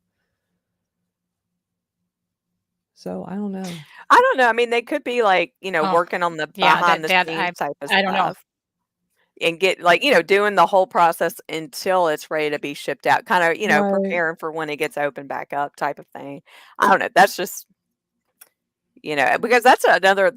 So I don't know. I don't know. I mean, they could be like, Oh, working on the yeah, behind the that scenes type of I don't know. stuff and get like, doing the whole process until it's ready to be shipped out. Kind of, Right. preparing for when it gets opened back up type of thing. I don't know. That's just, because that's another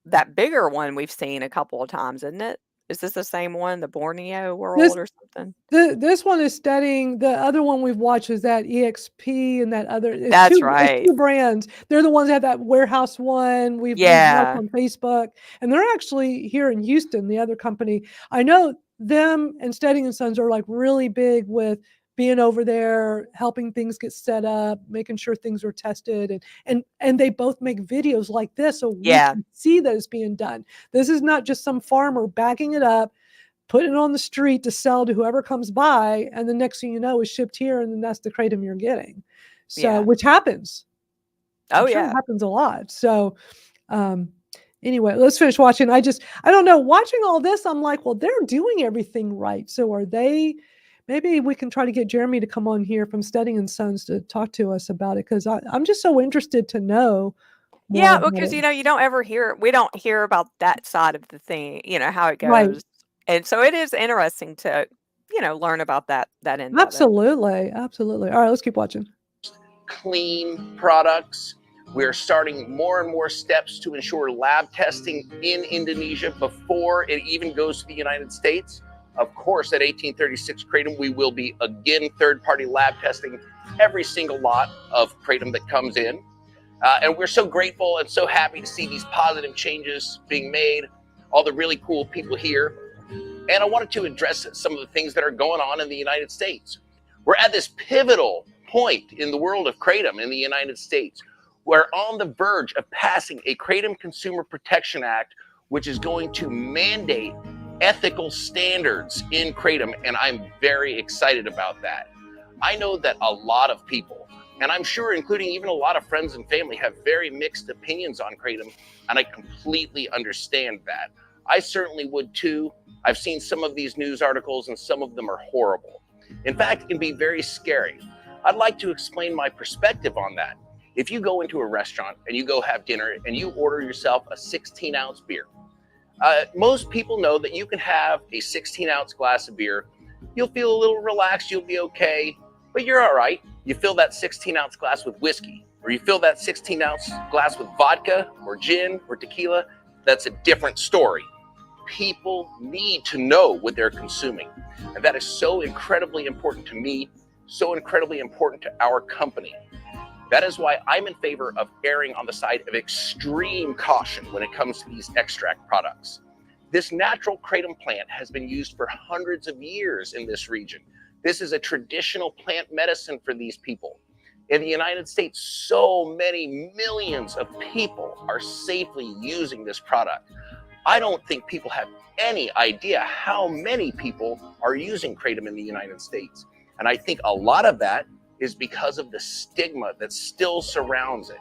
that bigger one we've seen a couple of times, isn't it? Is this the same one, the Borneo world or something? This one is studying. The other one we've watched is that EXP and that other. It's That's It's right. 2 brands. They're the ones that have that warehouse one. We've watched Yeah. on Facebook, and they're actually here in Houston. The other company, I know them and Steading and Sons are like really big with being over there, helping things get set up, making sure things are tested, and they both make videos like this, so we Yeah. can see that it's being done. This is not just some farmer bagging it up, putting it on the street to sell to whoever comes by, and the next thing you know is shipped here, and then that's the kratom you're getting. So, Yeah. which happens. Oh, I'm sure yeah. it happens a lot. So, anyway, let's finish watching. I don't know. Watching all this, I'm like, well, they're doing everything right. So are they? Maybe we can try to get Jeremy to come on here from Steading and Sons to talk to us about it, because I'm just so interested to know more Yeah, about because it. you don't ever we don't hear about that side of the thing, how it Right. goes. And so it is interesting to, learn about that end of it. Absolutely. Absolutely. All right, let's keep watching. Clean products We are starting more and more steps to ensure lab testing in Indonesia before it even goes to the United States. Of course, at 1836 Kratom, we will be again third-party lab testing every single lot of Kratom that comes in. And we're so grateful and so happy to see these positive changes being made, all the really cool people here. And I wanted to address some of the things that are going on in the United States. We're at this pivotal point in the world of Kratom in the United States. We're on the verge of passing a Kratom Consumer Protection Act, which is going to mandate ethical standards in Kratom, and I'm very excited about that. I know that a lot of people, and I'm sure including even a lot of friends and family, have very mixed opinions on Kratom, and I completely understand that. I certainly would too. I've seen some of these news articles, and some of them are horrible. In fact, it can be very scary. I'd like to explain my perspective on that. If you go into a restaurant and you go have dinner and you order yourself a 16-ounce beer, most people know that you can have a 16-ounce glass of beer. You'll feel a little relaxed, you'll be okay, but you're all right. You fill that 16-ounce glass with whiskey, or you fill that 16-ounce glass with vodka or gin or tequila, that's a different story. People need to know what they're consuming, and that is so incredibly important to me, so incredibly important to our company. That is why I'm in favor of erring on the side of extreme caution when it comes to these extract products. This natural Kratom plant has been used for hundreds of years in this region. This is a traditional plant medicine for these people. In the United States, so many millions of people are safely using this product. I don't think people have any idea how many people are using Kratom in the United States. And I think a lot of that is because of the stigma that still surrounds it.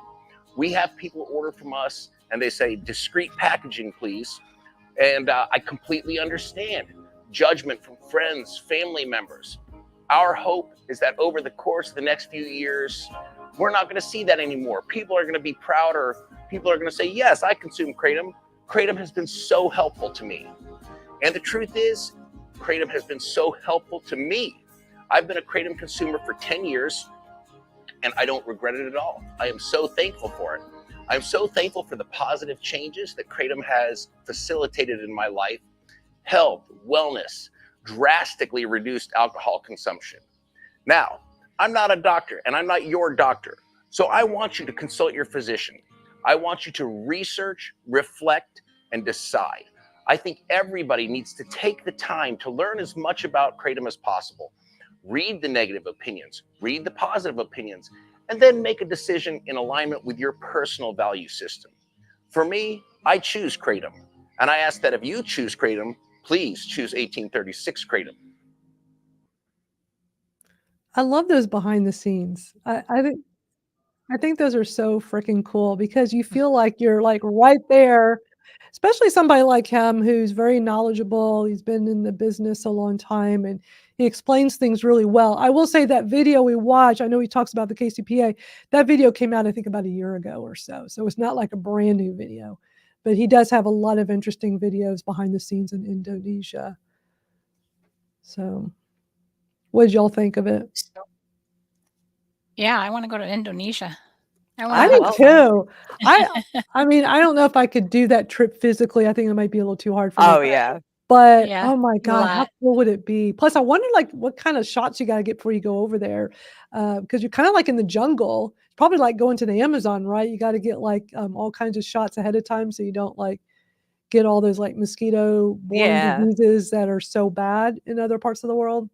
We have people order from us and they say, discreet packaging, please. And I completely understand judgment from friends, family members. Our hope is that over the course of the next few years, we're not going to see that anymore. People are going to be prouder. People are going to say, yes, I consume Kratom. Kratom has been so helpful to me. And the truth is, Kratom has been so helpful to me. I've been a Kratom consumer for 10 years, and I don't regret it at all. I am so thankful for it. I'm so thankful for the positive changes that Kratom has facilitated in my life. Health, wellness, drastically reduced alcohol consumption. Now, I'm not a doctor, and I'm not your doctor, so I want you to consult your physician. I want you to research, reflect, and decide. I think everybody needs to take the time to learn as much about Kratom as possible. Read the negative opinions, read the positive opinions, and then make a decision in alignment with your personal value system. For me, I choose Kratom, and I ask that if you choose Kratom, please choose 1836 Kratom. I love those behind the scenes. I think those are so freaking cool because you feel like you're like right there, especially somebody like him who's very knowledgeable. He's been in the business a long time and he explains things really well. I will say that video we watched, I know he talks about the KCPA. That video came out, I think, about a year ago or so. So it's not like a brand new video, but he does have a lot of interesting videos behind the scenes in Indonesia. So what did y'all think of it? Yeah, I want to go to Indonesia. I do too. I mean, I don't know if I could do that trip physically. I think it might be a little too hard for me. Oh, yeah. But Yeah, oh my a God, how lot. cool would it be? Plus, I wonder like what kind of shots you got to get before you go over there. Because you're kind of like in the jungle. It's probably like going to the Amazon, right? You got to get like all kinds of shots ahead of time so you don't like get all those like mosquito-borne Yeah. diseases that are so bad in other parts of the world.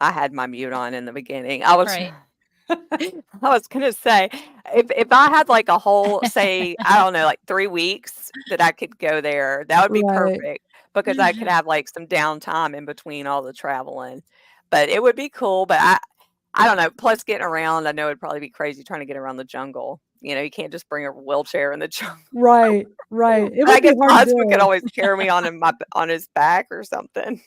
I had my mute on in the beginning. I was Right. I was gonna say, if I had like a whole, say, I don't know, like 3 weeks that I could go there, that would be Right. perfect because I could have like some downtime in between all the traveling. But it would be cool. But I don't know. Plus, getting around, I know it'd probably be crazy trying to get around the jungle. You know, you can't just bring a wheelchair in the jungle. Right. Right. It But I would be guess my hard to husband could do. always carry me on his back or something.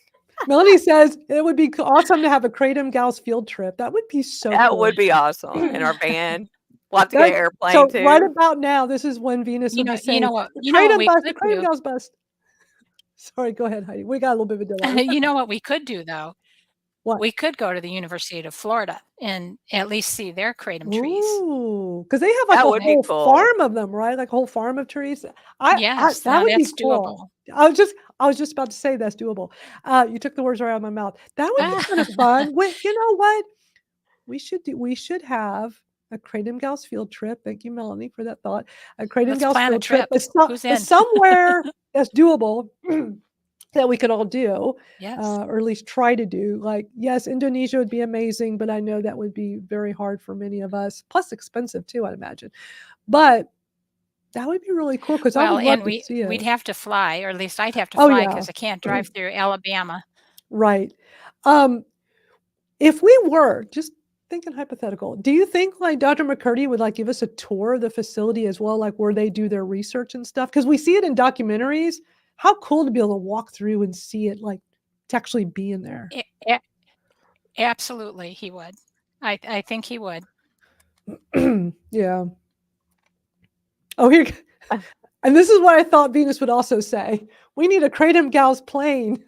Melanie says it would be awesome to have a Kratom Gals field trip. That would be so That cool. would be awesome in our van. We'll have to get an airplane So too. right about now, this is when Venus You would know, be saying, you know what? "The You know what Kratom we bust, the could Kratom do. Gals bust." Sorry, go ahead, Heidi. We got a little bit of a delay. You know what we could do though What? We could go to the University of Florida and at least see their kratom trees. Ooh, because they have like That a would be whole cool. farm of them, right? Like a whole farm of trees. Yes, That now would be that's cool. doable. I was just about to say that's doable. You took the words right out of my mouth. That would be kind of fun. You know what? We should have a Kratom Gals field trip. Thank you, Melanie, for that thought. A Kratom Let's Gals plan a field trip, trip. but Who's in? somewhere that's doable that we could all do, Yes. or at least try to do. Like, yes, Indonesia would be amazing, but I know that would be very hard for many of us, plus expensive too, I'd imagine. But that would be really cool because I Well, would love and to see we'd it. have to fly, or at least I'd have to Oh, fly yeah. because I can't drive through Alabama. Right. If we were just thinking hypothetical, do you think like Dr. McCurdy would like give us a tour of the facility as well, like where they do their research and stuff? Because we see it in documentaries. How cool to be able to walk through and see it, like to actually be in there. Absolutely, he would. I think he would. Yeah. Oh, here. And this is what I thought Venus would also say. We need a Kratom Gals plane.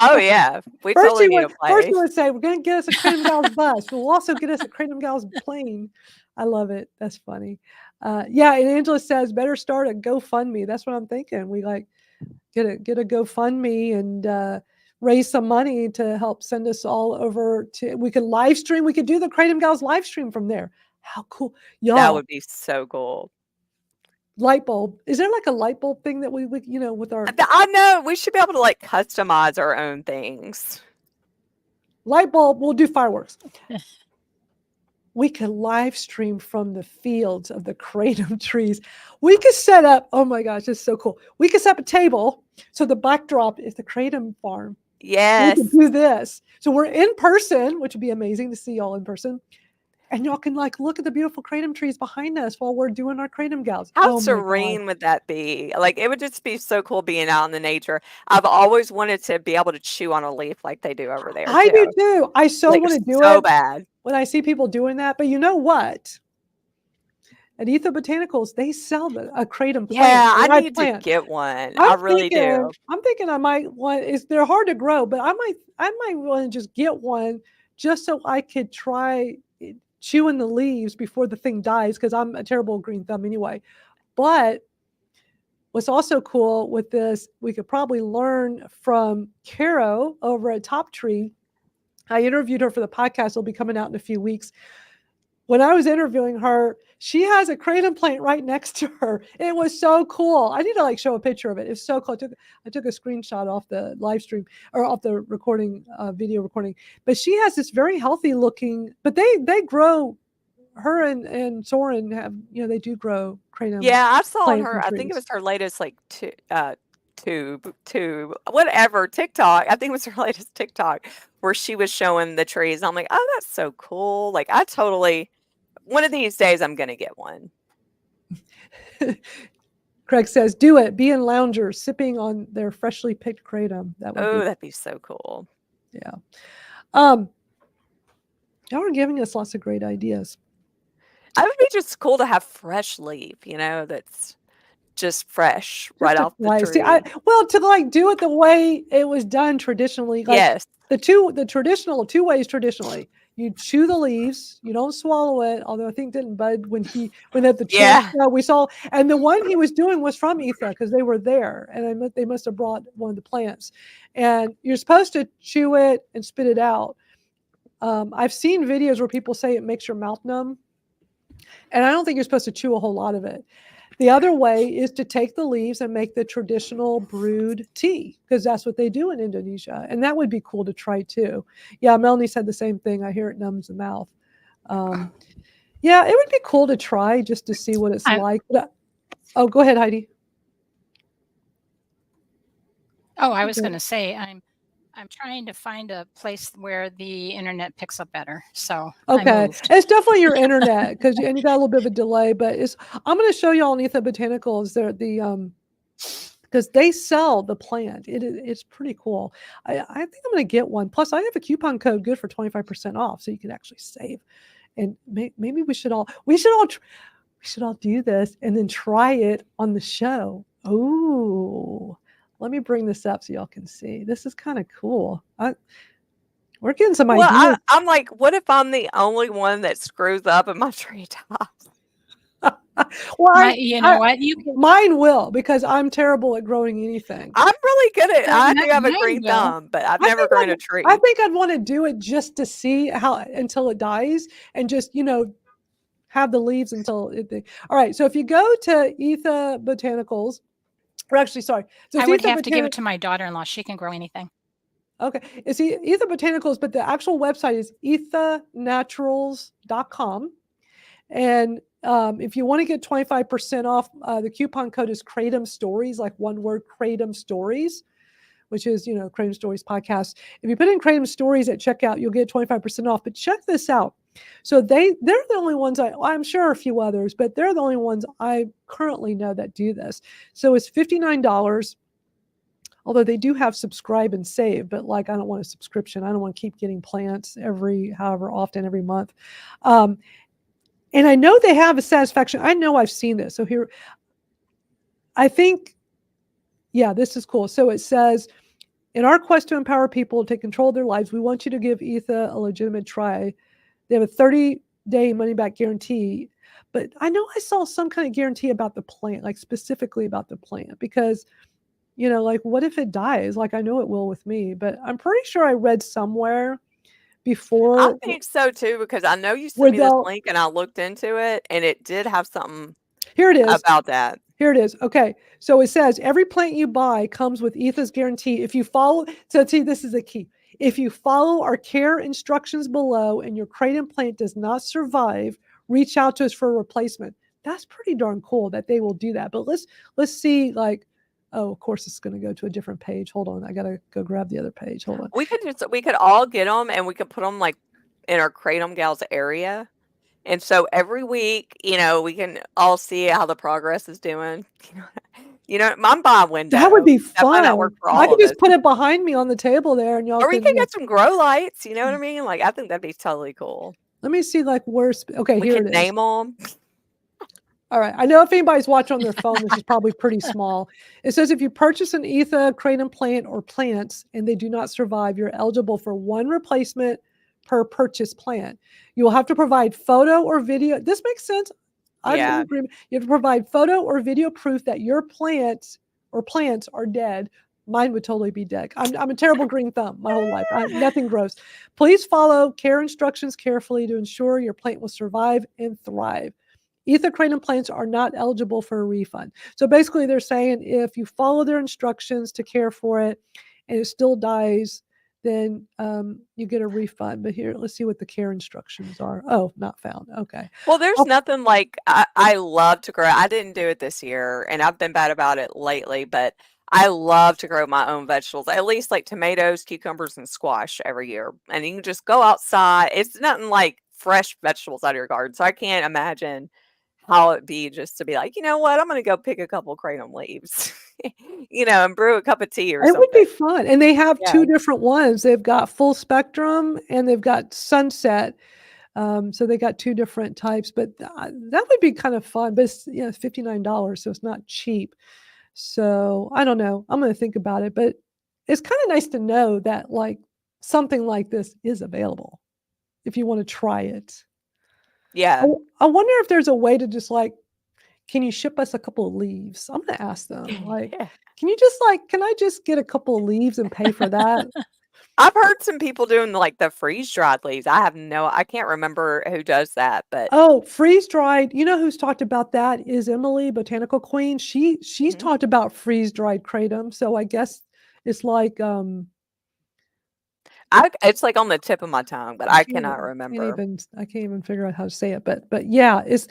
Oh yeah, we First totally he need would, a first he plane. would say, we're going to get us a Kratom Gals bus, but we'll also get us a Kratom Gals plane. I love it. That's funny. Yeah, and Angela says, better start a GoFundMe. That's what I'm thinking. We like get a GoFundMe and raise some money to help send us all over to, we could live stream. We could do the Kratom Gals live stream from there. How cool. That Y'all, would be so cool. light bulb. Is there like a light bulb thing that we with our I know we should be able to like customize our own things. light bulb? We'll do fireworks. We could live stream from the fields of the Kratom trees. We could set up, oh my gosh, this is so cool. We could set up a table. So the backdrop is the Kratom farm. Yes. We could do this. So we're in person, which would be amazing to see y'all in person. And y'all can like look at the beautiful Kratom trees behind us while we're doing our Kratom Gals. How Oh my God. serene would that be? Like it would just be so cool being out in the nature. I've always wanted to be able to chew on a leaf like they do over there. I do too. I so Like, want to do so it bad. when I see people doing that. But you know what? At Etha Botanicals, they sell a Kratom plant. Yeah, I live need plant. to get one. I really do. I'm thinking I might want. They're hard to grow, but I might want to just get one just so I could try chewing the leaves before the thing dies because I'm a terrible green thumb anyway. But what's also cool with this, we could probably learn from Caro over at Top Tree. I interviewed her for the podcast. It'll be coming out in a few weeks. When I was interviewing her, she has a Kratom plant right next to her. It was so cool. I need to like show a picture of it. It's so cool. I took a screenshot off the live stream or off the recording, video recording. But she has this very healthy looking, but they grow, her and Soren have, they do grow Kratom. Yeah, I saw plants her. and I think it trees. was her latest like tube, whatever, TikTok. I think it was her latest TikTok where she was showing the trees. I'm like, oh, that's so cool. Like one of these days I'm gonna get one. Craig says, do it. Be in loungers sipping on their freshly picked Kratom. That'd be so cool. Yeah. Y'all are giving us lots of great ideas. It would be just cool to have fresh leaf, that's just fresh right off the tree. See, to like do it the way it was done traditionally. Like yes. The two ways traditionally. You chew the leaves, you don't swallow it, although I think didn't Bud when at the church we saw, and the one he was doing was from Etha because they were there and they must have brought one of the plants. And you're supposed to chew it and spit it out. I've seen videos where people say it makes your mouth numb. And I don't think you're supposed to chew a whole lot of it. The other way is to take the leaves and make the traditional brewed tea, because that's what they do in Indonesia. And that would be cool to try too. Yeah, Melanie said the same thing. I hear it numbs the mouth. Yeah, it would be cool to try just to see what it's like. Oh, go ahead, Heidi. Oh, I was going to say, I'm trying to find a place where the internet picks up better. So okay, it's definitely your internet and you got a little bit of a delay. But I'm going to show y'all in Etha Botanicals. They're because they sell the plant. It's pretty cool. I think I'm going to get one. Plus, I have a coupon code good for 25% off, so you can actually save. And maybe we should all do this and then try it on the show. Oh. Let me bring this up so y'all can see. This is kind of cool. We're getting some Well, ideas. I'm like, what if I'm the only one that screws up in my treetops? Well, You know what? You can. mine will, because I'm terrible at growing anything. I'm really good at. I do have a Mine green will. thumb, but I've I never think grown a tree. I think I'd want to do it just to see how until it dies, and just have the leaves until it. All right. So if you go to Etha Botanicals, or actually, sorry, so I it's would Etha have to give it to my daughter-in-law. She can grow anything. Okay, it's Etha Botanicals, but the actual website is ethanaturals.com. And if you want to get 25% off, the coupon code is Kratom Stories, like one word, Kratom Stories, which is, Kratom Stories Podcast. If you put in Kratom Stories at checkout, you'll get 25% off. But check this out. So they're the only ones, I'm sure a few others, but they're the only ones I currently know that do this. So it's $59. Although they do have subscribe and save, but I don't want a subscription. I don't want to keep getting plants however often every month. And I know they have a satisfaction. I know I've seen this. So here, I think, yeah, this is cool. So it says, in our quest to empower people to take control of their lives, we want you to give Etha a legitimate try. They have a 30-day money-back guarantee. But I know I saw some kind of guarantee about the plant, specifically about the plant, because what if it dies? I know it will with me, but I'm pretty sure I read somewhere before. I think so too, because I know you sent me this link and I looked into it, and it did have something. Here it is. About that. Here it is. Okay. So it says every plant you buy comes with Etha's guarantee. If you follow, so see, this is a key. If you follow our care instructions below and your Kratom plant does not survive, reach out to us for a replacement. That's pretty darn cool that they will do that. But let's see, oh, of course, it's going to go to a different page. Hold on. I got to go grab the other page. Hold on. We could all get them, and we could put them in our Kratom Gals area. And so every week, we can all see how the progress is doing. I'm by a window. That would be fun. I could just put it behind me on the table there, and y'all. Or we can get some grow lights. You know what I mean? I think that'd be totally cool. Let me see, where's. Okay, we here can it is. Name them. All right. I know if anybody's watching on their phone, which is probably pretty small. It says if you purchase an Etha Kratom plant or plants and they do not survive, you're eligible for one replacement per purchase plant. You will have to provide photo or video. This makes sense. I'm in agreement. You have to provide photo or video proof that your plants are dead. Mine would totally be dead. I'm a terrible green thumb my whole life. Nothing grows. Please follow care instructions carefully to ensure your plant will survive and thrive. Etha Kratom plants are not eligible for a refund. So basically they're saying if you follow their instructions to care for it and it still dies, then you get a refund. But here, let's see what the care instructions are. Oh, not found. Okay. Well, there's nothing I love to grow. I didn't do it this year, and I've been bad about it lately, but I love to grow my own vegetables, at least tomatoes, cucumbers, and squash every year. And you can just go outside. It's nothing like fresh vegetables out of your garden. So I can't imagine how it'd be just to be you know what, I'm going to go pick a couple Kratom leaves, and brew a cup of tea or something. It would be fun. And they have two different ones. They've got full spectrum and they've got sunset. So they got two different types, but that would be kind of fun. But it's $59, so it's not cheap. So I don't know. I'm going to think about it, but it's kind of nice to know that something like this is available if you want to try it. Yeah. I wonder if there's a way to just can you ship us a couple of leaves? I'm going to ask them can you just can I just get a couple of leaves and pay for that? I've heard some people doing the freeze dried leaves. I can't remember who does that, but freeze dried. You know who's talked about that is Emily, Botanical Queen. She's talked about freeze dried Kratom. So I guess it's it's on the tip of my tongue, but I cannot remember. I can't even figure out how to say it. But yeah, it's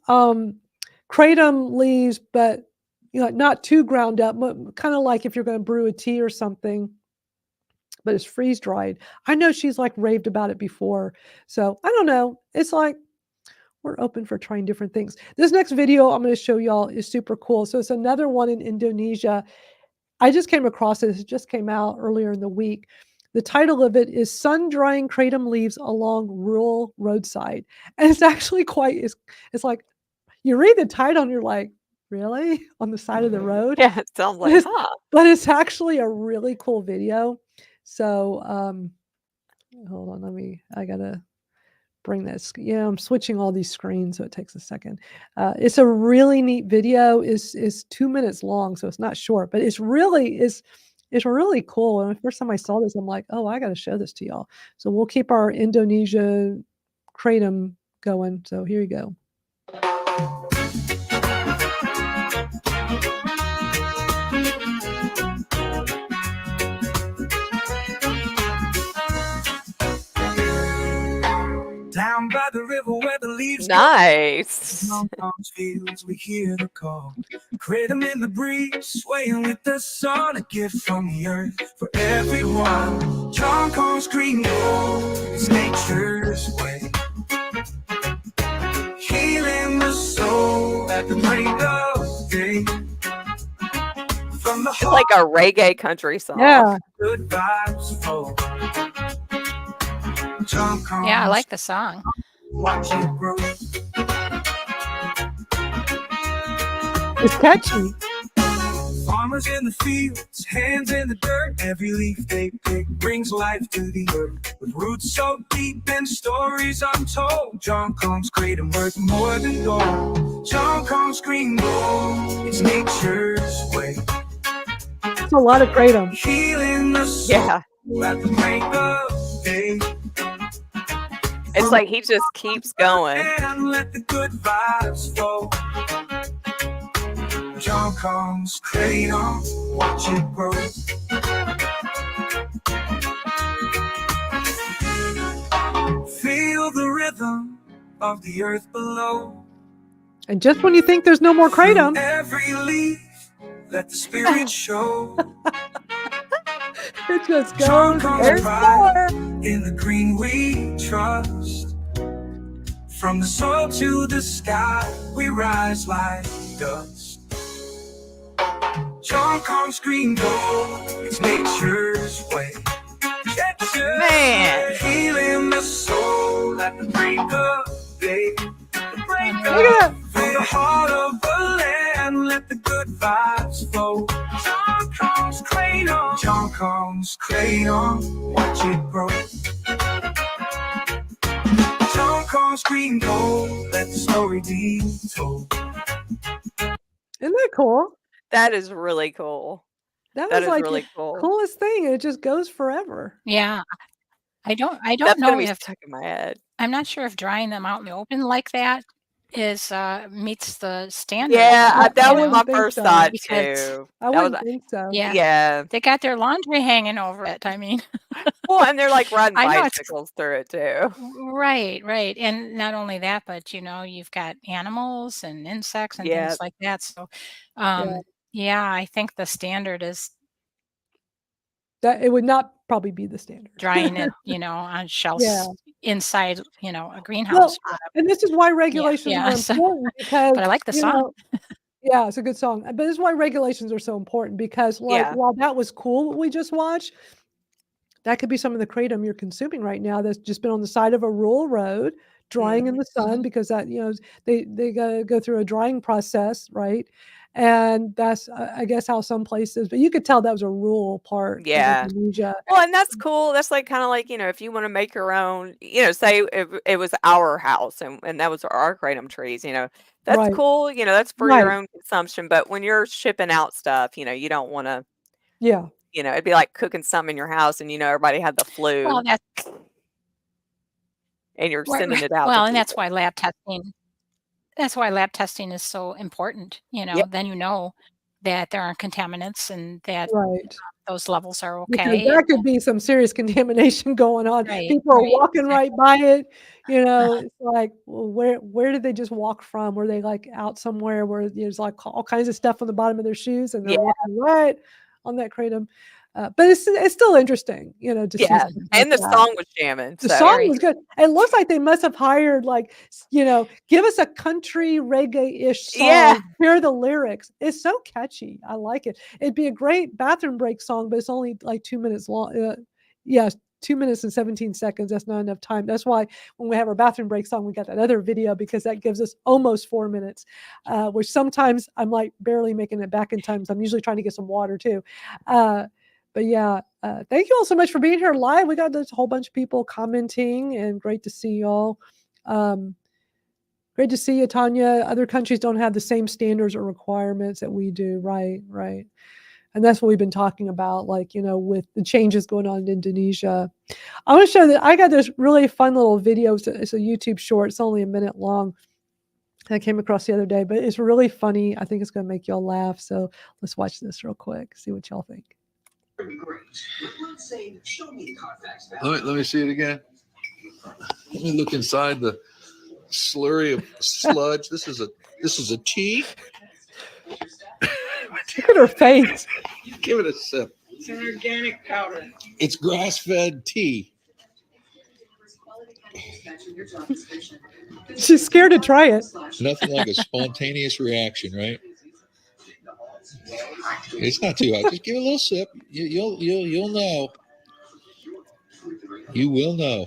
Kratom leaves, but not too ground up, kind of like if you're going to brew a tea or something. But it's freeze dried. I know she's raved about it before. So I don't know. It's we're open for trying different things. This next video I'm going to show y'all is super cool. So it's another one in Indonesia. I just came across it. It just came out earlier in the week. The title of it is Sun Drying Kratom Leaves Along Rural Roadside. And it's actually it's you read the title and you're like, really? On the side of the road? Yeah, it sounds But it's actually a really cool video. So hold on. I gotta bring this. Yeah, I'm switching all these screens, so it takes a second. It's a really neat video. Is 2 minutes long, so it's not short, but it's really cool. And the first time I saw this, I'm like, oh, I got to show this to y'all. So we'll keep our Indonesia Kratom going. So here you go. Down by the river where the leaves Nice. fields, we hear the call. Kratom in the breeze, swaying with the sun, a gift from the earth for everyone. John Combs green gold, it's nature's way. Healing the soul at the break of day. From the It's like a reggae country song. Yeah. good vibes flow. John Combs, Yeah, I like the song. watch it grow. It's catchy. Farmers in the fields, hands in the dirt. Every leaf they pick brings life to the earth. With roots so deep and stories untold. John Combs Kratom worth more than gold. John Combs green gold, it's nature's way. It's a lot of Kratom. Healing the soul Yeah. at the break of day. It's like he just keeps going. And let the good vibes flow. John Combs Kratom, watch it grow. Feel the rhythm of the earth below. And just when you think there's no more Kratom, Every leaf, let the spirit show. it just John goes. Combs There's pride more. in the green we trust. From the soil to the sky, we rise like dust. John Combs green gold, it's nature's way. Man. Healing the soul at the break of day. The break Look at that. from the heart of the land, let the good vibes flow. John Combs Kratom, John Combs Kratom, watch it grow. John Combs green gold, let the story be told. Isn't that cool? That is really cool. That That was is like really the cool. coolest thing. It just goes forever. Yeah. I don't That's gonna know be if stuck in my head. I'm not sure if drying them out in the open like that is meets the standard. Yeah, I that was wouldn't my think first so. thought Because- too. I That was wouldn't think so. Yeah. yeah. They got their laundry hanging over it. I mean, Well, and they're like riding I know it's- bicycles through it too. right. And not only that, but you've got animals and insects and Yeah. things like that. So, Yeah. yeah, I think the standard is That it would not probably be the standard. drying it, on shelves Yeah. inside, a greenhouse. Well, or whatever. and this is why regulations yeah, are so- important because But I like the you song. know, yeah, it's a good song. But this is why regulations are so important because Yeah. while that was cool what we just watched, that could be some of the Kratom you're consuming right now that's just been on the side of a rural road, drying in the sun because that, they gotta go through a drying process, right? And that's I guess how some places, but you could tell that was a rural part Yeah. of Indonesia. Well, and that's cool. That's like kind of like, if you want to make your own, say if it was our house and that was our Kratom trees, that's Right. cool. That's for your Right. own consumption. But when you're shipping out stuff, you don't want to, Yeah. it'd be like cooking something in your house and, everybody had the flu Well, that's and you're Right, sending right. it out. Well, to and that's people. why lab testing is so important. Yep. Then that there aren't contaminants and that Right. those levels are Because okay. that could be some serious contamination going on. Right, People are right, walking right by it. Uh-huh. It's like, well, where did they just walk from? Were they like out somewhere where there's like all kinds of stuff on the bottom of their shoes and they're Yeah. walking right on that Kratom? But it's still interesting, to see Yeah. something like And the that. song was jamming. The so. song was good. It looks like they must have hired give us a country reggae-ish song. Yeah. Hear the lyrics. It's so catchy. I like it. It'd be a great bathroom break song, but it's only like 2 minutes long. 2 minutes and 17 seconds. That's not enough time. That's why when we have our bathroom break song, we got that other video because that gives us almost 4 minutes, which sometimes I'm like barely making it back in time. So I'm usually trying to get some water too. But yeah, thank you all so much for being here live. We got this whole bunch of people commenting, and great to see y'all. Great to see you, Tanya. Other countries don't have the same standards or requirements that we do. Right. And that's what we've been talking about, like, with the changes going on in Indonesia. I want to show that I got this really fun little video. It's a YouTube short. It's only a minute long. I came across the other day, but it's really funny. I think it's going to make y'all laugh. So let's watch this real quick. See what y'all think. Let me see it again. Let me look inside the slurry of sludge. This is a tea. Look at her face. Give it a sip. It's an organic powder. It's grass-fed tea. She's scared to try it. Nothing like a spontaneous reaction, right? It's not too hot. Just give it a little sip. You'll know. You will know.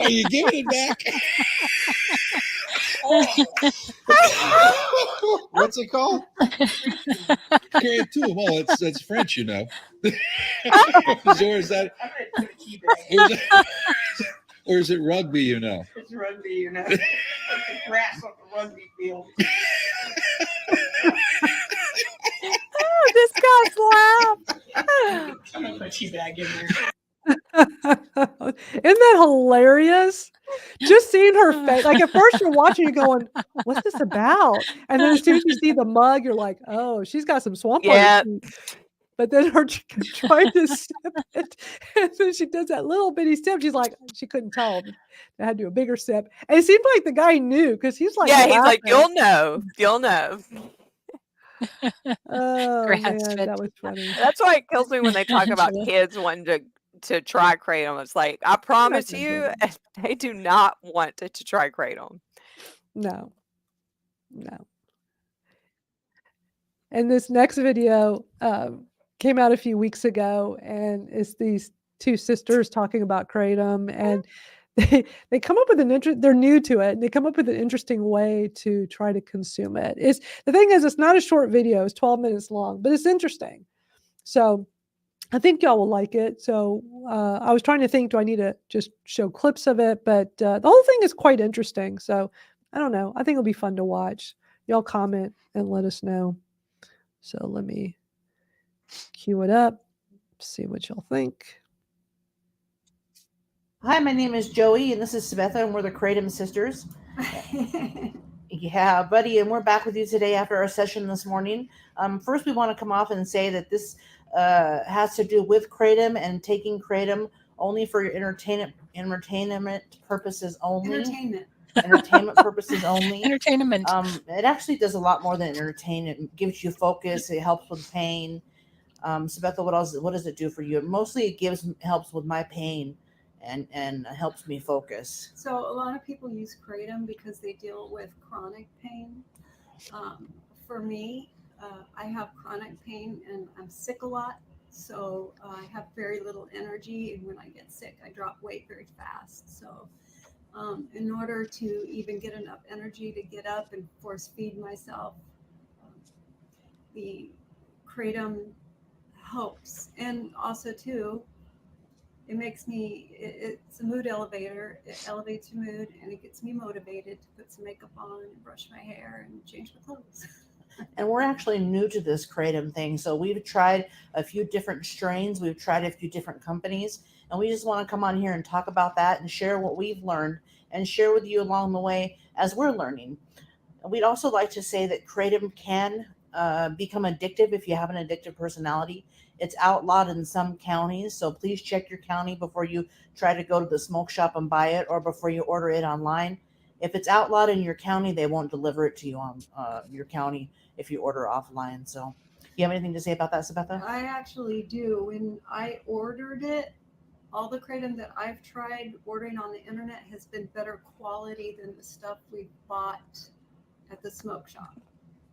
Are you giving it back? What's it called? Kratom. Oh, that's French, Or is that? Or is it rugby? It's rugby, Like the grass on the rugby field. Oh, this guy's laugh. I'm gonna put tea bag in there. Isn't that hilarious? Just seeing her face. Like at first you're watching, you're going, what's this about? And then as soon as you see the mug, you're like, oh, she's got some swamp water. But then her trying to sip it, and then she does that little bitty sip. She's like, she couldn't tell. They had to do a bigger sip. And it seemed like the guy knew, because he's like, yeah, he's like, you'll know. Oh, man, that was funny. That's why it kills me when they talk about kids wanting to try Kratom. It's like, I promise you, they do not want to try Kratom. No. And this next video came out a few weeks ago, and it's these two sisters talking about Kratom, and they come up with they're new to it, and they come up with an interesting way to try to consume it. The thing is, it's not a short video, it's 12 minutes long, but it's interesting. So I think y'all will like it. So I was trying to think, do I need to just show clips of it? But the whole thing is quite interesting. So I don't know. I think it'll be fun to watch. Y'all comment and let us know. So let me cue it up, see what y'all think. Hi, my name is Joey, and this is Sabetha, and we're the Kratom Sisters. Yeah, buddy, and we're back with you today after our session this morning. First, we want to come off and say that this has to do with Kratom and taking Kratom only for your entertainment purposes only. Entertainment purposes only. Entertainment. It actually does a lot more than entertain. It gives you focus. It helps with pain. Sabetha, what does it do for you? Mostly it helps with my pain and helps me focus. So a lot of people use Kratom because they deal with chronic pain. For me, I have chronic pain and I'm sick a lot. So I have very little energy. And when I get sick, I drop weight very fast. So in order to even get enough energy to get up and force feed myself, the Kratom helps. And also too, it's a mood elevator. It elevates your mood and it gets me motivated to put some makeup on and brush my hair and change my clothes. And we're actually new to this Kratom thing. So we've tried a few different strains. We've tried a few different companies. And we just want to come on here and talk about that and share what we've learned and share with you along the way as we're learning. And we'd also like to say that Kratom can become addictive if you have an addictive personality. It's outlawed in some counties, so please check your county before you try to go to the smoke shop and buy it or before you order it online. If it's outlawed in your county, they won't deliver it to you on your county if you order offline. So you have anything to say about that, Sabetha? I actually do. When I ordered it, all the Kratom that I've tried ordering on the internet has been better quality than the stuff we bought at the smoke shop.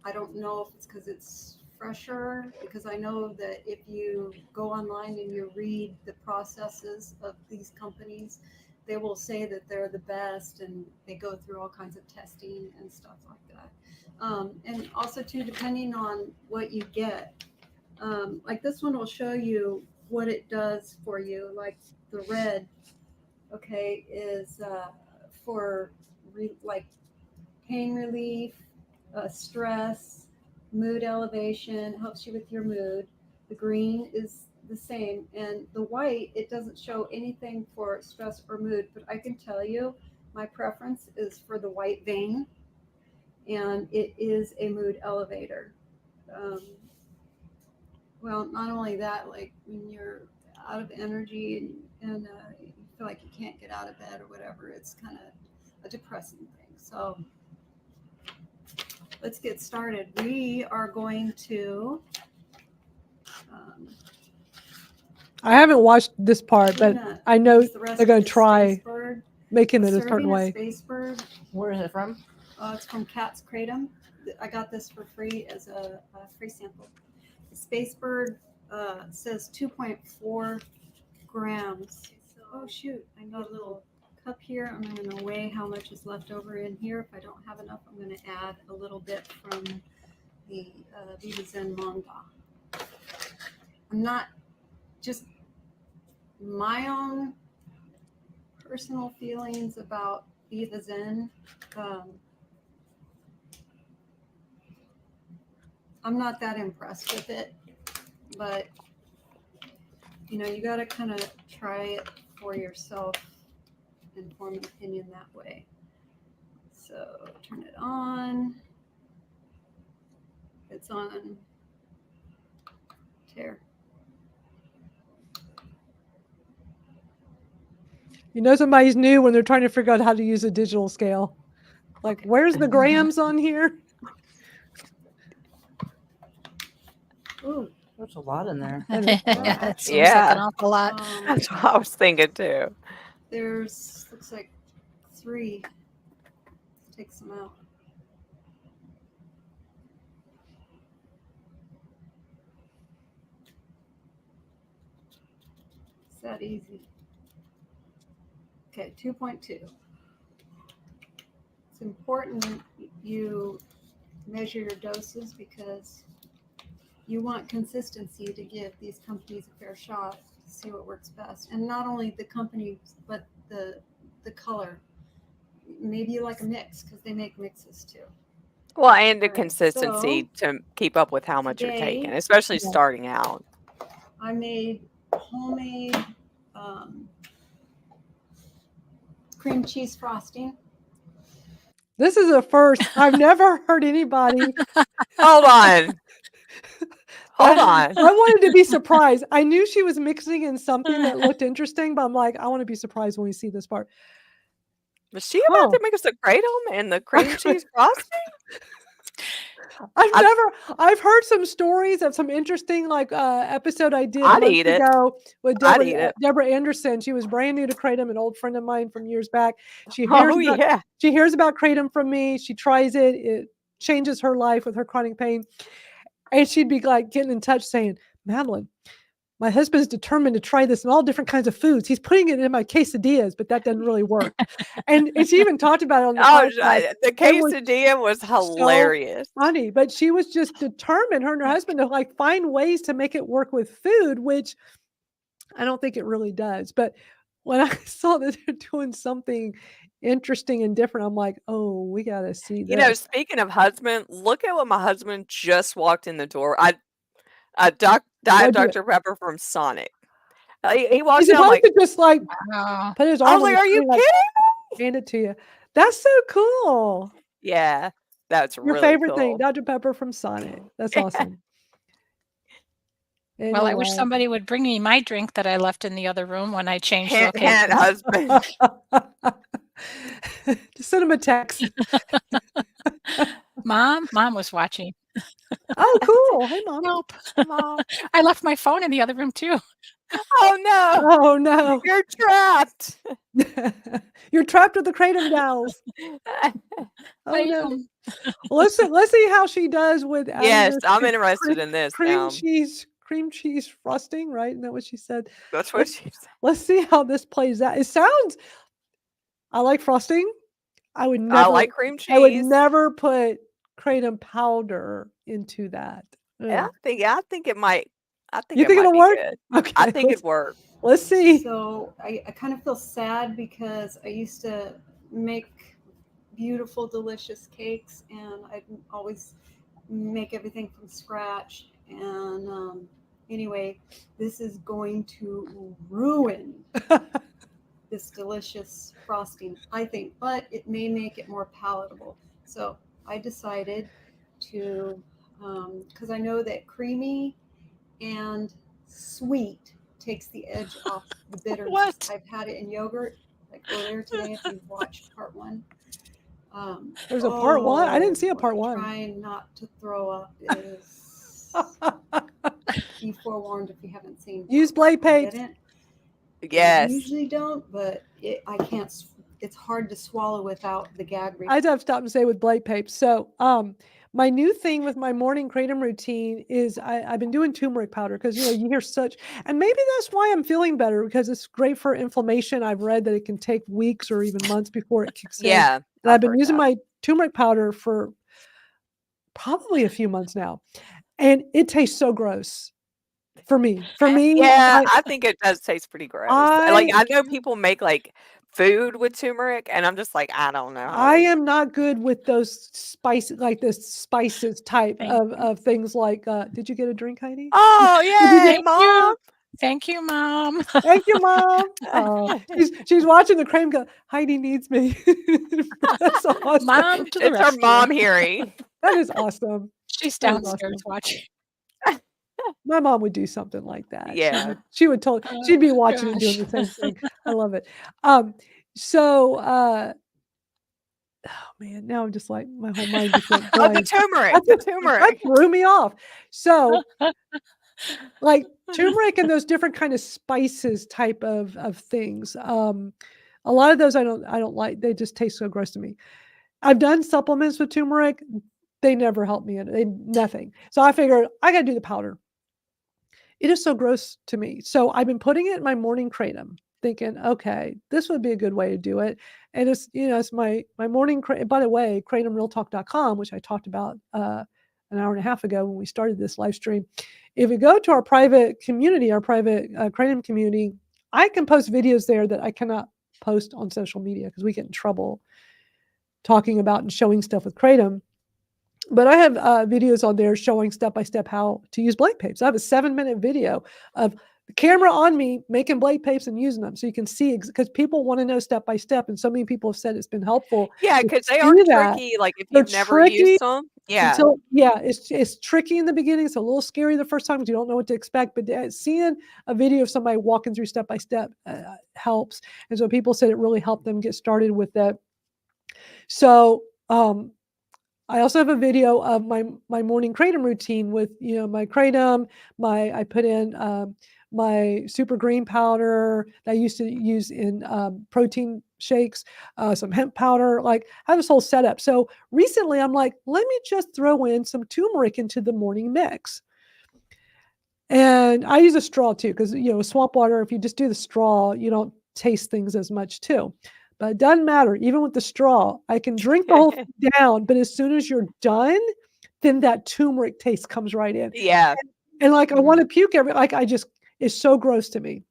I don't know if it's because it's fresher, because I know that if you go online and you read the processes of these companies, they will say that they're the best, and they go through all kinds of testing and stuff like that. And also too, depending on what you get, like this one will show you what it does for you. Like the red, okay, is for like pain relief, stress, mood elevation, helps you with your mood. The green is the same, and the white, it doesn't show anything for stress or mood, but I can tell you my preference is for the white vein, and it is a mood elevator. Well, not only that, like when you're out of energy and you feel like you can't get out of bed or whatever, it's kind of a depressing thing. So let's get started. We are going to I haven't watched this part, but I know the rest they're going of to the try Space Bird. making it a Serving certain way. Space Bird. Where is it from? It's from Cat's Kratom. I got this for free as a free sample. The Space Bird says 2.4 grams. Oh shoot, I need a little cup here. I'm going to weigh how much is left over in here. If I don't have enough, I'm going to add a little bit from the Viva Zen Manga. I'm not just my own personal feelings about Viva Zen. I'm not that impressed with it, but you know, you got to kind of try it for yourself and form an opinion that way. So turn it on. It's on tear. You know, somebody's new when they're trying to figure out how to use a digital scale. Like, where's the grams on here? Ooh, There's a lot in there. Yeah, it seems Yeah. like an awful lot. That's what I was thinking too. There's looks like 3. Let's take some out. It's that easy. Okay, 2.2. It's important you measure your doses because you want consistency to give these companies a fair shot to see what works best. And not only the companies, but the color. Maybe you like a mix because they make mixes too. Well, and the Alright, consistency to keep up with how much you're today- taking, especially starting out. I made homemade cream cheese frosting. This is a first. I've never heard anybody. Hold on. Hold on. I wanted to be surprised. I knew she was mixing in something that looked interesting, but I'm like, I want to be surprised when we see this part. Was she about to make us a kratom and the cream cheese frosting? I've heard some stories of some interesting episode I did I'd months eat it. ago with I'd eat it. Deborah Anderson. She was brand new to Kratom, an old friend of mine from years back. She hears about Kratom from me. She tries it. It changes her life with her chronic pain. And she'd be like getting in touch saying, Madalyn, my husband's determined to try this in all different kinds of foods. He's putting it in my quesadillas, but that doesn't really work. and she even talked about it on the podcast. The quesadilla was hilarious. So funny, but she was just determined, her and her husband, to find ways to make it work with food, which I don't think it really does. But when I saw that they're doing something interesting and different, I'm like, oh, we got to see this. You know, speaking of husband, look at what my husband just walked in the door. Diet Dr. Pepper from Sonic. He walks in, I'm like, just put his arm. I was like, are you kidding me? Hand it to you. That's so cool. Yeah, that's Your really favorite cool. thing, Dr. Pepper from Sonic. That's awesome. Well, I wish somebody would bring me my drink that I left in the other room when I changed locations. Husband. Just send him a text. Mom was watching. Oh, cool. Hey, Mom. Nope. Mom. I left my phone in the other room too. Oh no. Oh no. You're trapped. You're trapped with the Kratom Gals. Oh no. Let's see how she does with Yes, I'm interested in this now. Cream cheese frosting, right? Isn't that what she said? That's what she said. Let's see how this plays out. It sounds I like frosting. I would I never, like cream I would cheese. never put kratom powder into that. Yeah, Ugh. I think it might. I think You it think might it'll be work? good. Okay, I think it'd work. let's see. So I kind of feel sad because I used to make beautiful, delicious cakes, and I always make everything from scratch. And anyway, this is going to ruin this delicious frosting, I think, but it may make it more palatable. So I decided to, because I know that creamy and sweet takes the edge off the bitterness. What? I've had it in yogurt, like earlier today, if you've watched part one. There's a part one? I didn't see a boy, part one. Trying not to throw up is be forewarned if you haven't seen. Use blade paste. Yes. I usually don't, but I can't. It's hard to swallow without the gag reflex. I'd have to stop and say with blade paste. So my new thing with my morning kratom routine is I've been doing turmeric powder because you hear such, and maybe that's why I'm feeling better, because it's great for inflammation. I've read that it can take weeks or even months before it kicks in. Yeah. And I've been using my turmeric powder for probably a few months now, and it tastes so gross. For me, yeah, I think it does taste pretty gross. I know people make like food with turmeric, and I'm just like, I don't know. I am not good with those spices, like the spices type of things. Like, did you get a drink, Heidi? Oh yeah, Mom. Thank you, Mom. Thank you, Mom. Oh, she's watching the Kratom go, Heidi needs me. That's awesome. Mom to the It's her mom hearing. That is awesome. She's That is downstairs awesome. watching. My mom would do something like that. Yeah. She would she'd be watching and doing the same thing. I love it. Oh man, now I'm just like, my whole mind just went Oh, the blank. turmeric. That The turmeric. threw me off. So like turmeric and those different kind of spices type of things. A lot of those I don't like. They just taste so gross to me. I've done supplements with turmeric. They never help me. Nothing. So I figured I got to do the powder. It is so gross to me. So I've been putting it in my morning kratom, thinking, okay, this would be a good way to do it. And it's, it's my morning, by the way, KratomRealTalk.com, which I talked about an hour and a half ago when we started this live stream. If you go to our private community, our private kratom community, I can post videos there that I cannot post on social media because we get in trouble talking about and showing stuff with kratom. But I have videos on there showing step-by-step how to use blade papes. I have a 7-minute video of the camera on me making blade papes and using them. So you can see, because people want to know step-by-step. And so many people have said it's been helpful. Yeah, because they are tricky. Like if you've never used them. Yeah. It's tricky in the beginning. It's a little scary the first time because you don't know what to expect. But seeing a video of somebody walking through step-by-step helps. And so people said it really helped them get started with that. So, I also have a video of my morning kratom routine with, my kratom, I put in my super green powder that I used to use in protein shakes, some hemp powder, like I have this whole setup. So recently I'm like, let me just throw in some turmeric into the morning mix. And I use a straw too, because, swamp water, if you just do the straw, you don't taste things as much too. But it doesn't matter. Even with the straw, I can drink the whole thing down. But as soon as you're done, then that turmeric taste comes right in. Yeah. And like, I want to puke it's so gross to me.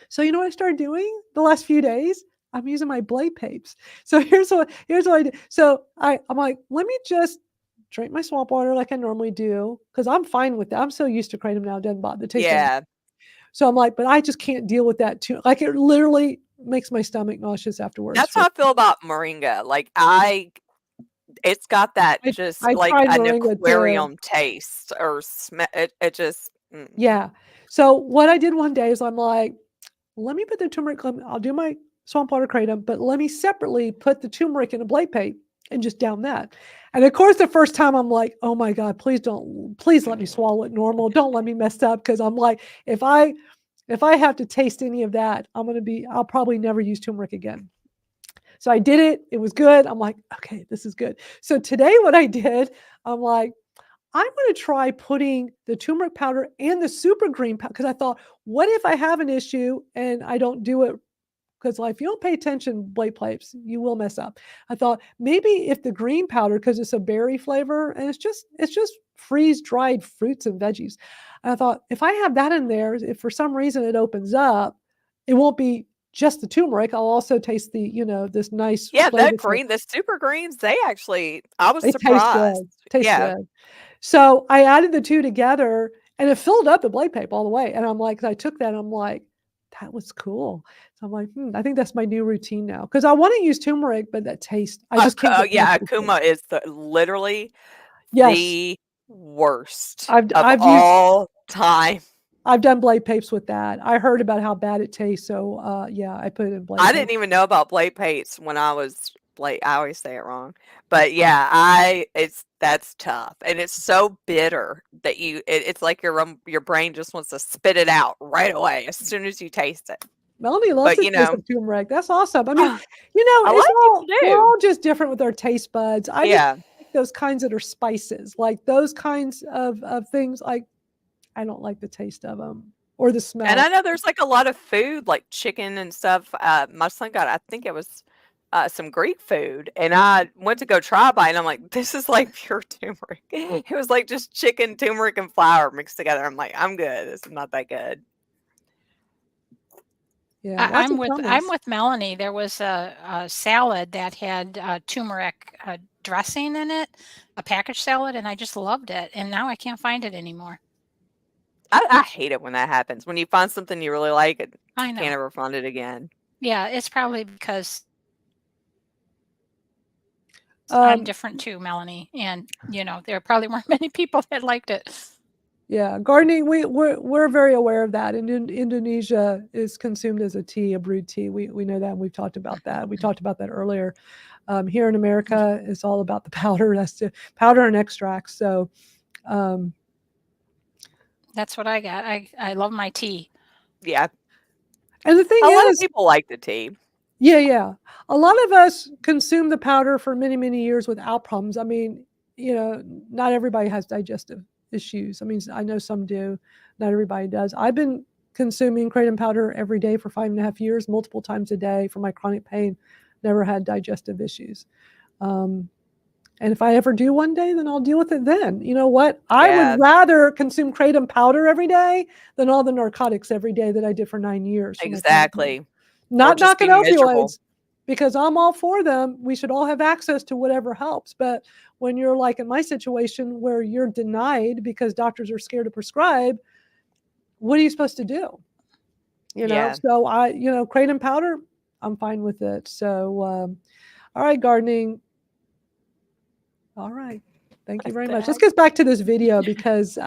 So you know what I started doing the last few days? I'm using my blade papes. So here's what I do. So I'm like, let me just drink my swamp water like I normally do. Because I'm fine with that. I'm so used to kratom now. It doesn't bother the taste. Yeah. So I'm like, but I just can't deal with that too. Like it literally makes my stomach nauseous afterwards. That's how I feel about moringa. Like it's got that just like an aquarium taste or smell. It just. Yeah. So what I did one day is I'm like, let me put the turmeric. I'll do my swamp water kratom, but let me separately put the turmeric in a blade paste and just down that. And of course, the first time I'm like, oh my God, please let me swallow it normal. Don't let me mess up. Cause I'm like, if I have to taste any of that, I'll probably never use turmeric again. So I did it. It was good. I'm like, okay, this is good. So today what I did, I'm like, I'm going to try putting the turmeric powder and the super green powder. Cause I thought, what if I have an issue and I don't do it because like if you don't pay attention, blade pipes, you will mess up. I thought maybe if the green powder, because it's a berry flavor and it's just freeze dried fruits and veggies. And I thought if I have that in there, if for some reason it opens up, it won't be just the turmeric. I'll also taste the, this nice Yeah, that flavor. green, the super greens, I was They surprised. taste Yeah. good. So I added the two together and it filled up the blade pipe all the way. And I'm like, I took that and I'm like, that was cool. So I'm like, I think that's my new routine now. Because I want to use turmeric, but that taste, I just can't. Yeah, Akuma is literally Yes. the worst I've of used all time. I've done blade papes with that. I heard about how bad it tastes. So yeah, I put it in blade I paste. didn't even know about blade paste when I was I always say it wrong. But yeah, that's tough. And it's so bitter that it's like your brain just wants to spit it out right away as soon as you taste it. Melanie loves But, the taste of turmeric. That's awesome. I mean, we're all just different with our taste buds. I just like those kinds that are spices, like those kinds of things. Like I don't like the taste of them or the smell. And I know there's like a lot of food, like chicken and stuff. My son got, I think it was some Greek food, and I went to go try by, and I'm like, this is like pure turmeric. It was like just chicken, turmeric, and flour mixed together. I'm like, I'm good. This is not that good. Yeah, I'm with Melanie. There was a salad that had turmeric dressing in it, a packaged salad, and I just loved it. And now I can't find it anymore. I hate it when that happens. When you find something you really like, I know. Can't ever find it again. Yeah, it's probably because I'm different too, Melanie. And there probably weren't many people that liked it. Yeah, gardening, we're very aware of that. And Indonesia is consumed as a tea, a brewed tea. We know that, and we've talked about that. We talked about that earlier. Here in America, it's all about the powder. That's the powder and extracts. So that's what I got. I love my tea. Yeah. And the thing is, a lot of is, people like the tea. Yeah. A lot of us consume the powder for many, many years without problems. I mean, not everybody has digestive issues. I mean, I know some do. Not everybody does. I've been consuming kratom powder every day for 5.5 years, multiple times a day for my chronic pain. Never had digestive issues. And if I ever do one day, then I'll deal with it then. You know what? I would rather consume kratom powder every day than all the narcotics every day that I did for 9 years. Exactly. Not knocking opioids, because I'm all for them. We should all have access to whatever helps. But when you're like in my situation where you're denied because doctors are scared to prescribe, what are you supposed to do? So kratom powder, I'm fine with it. So, all right, gardening. All right. Thank you very much. Let's get back to this video because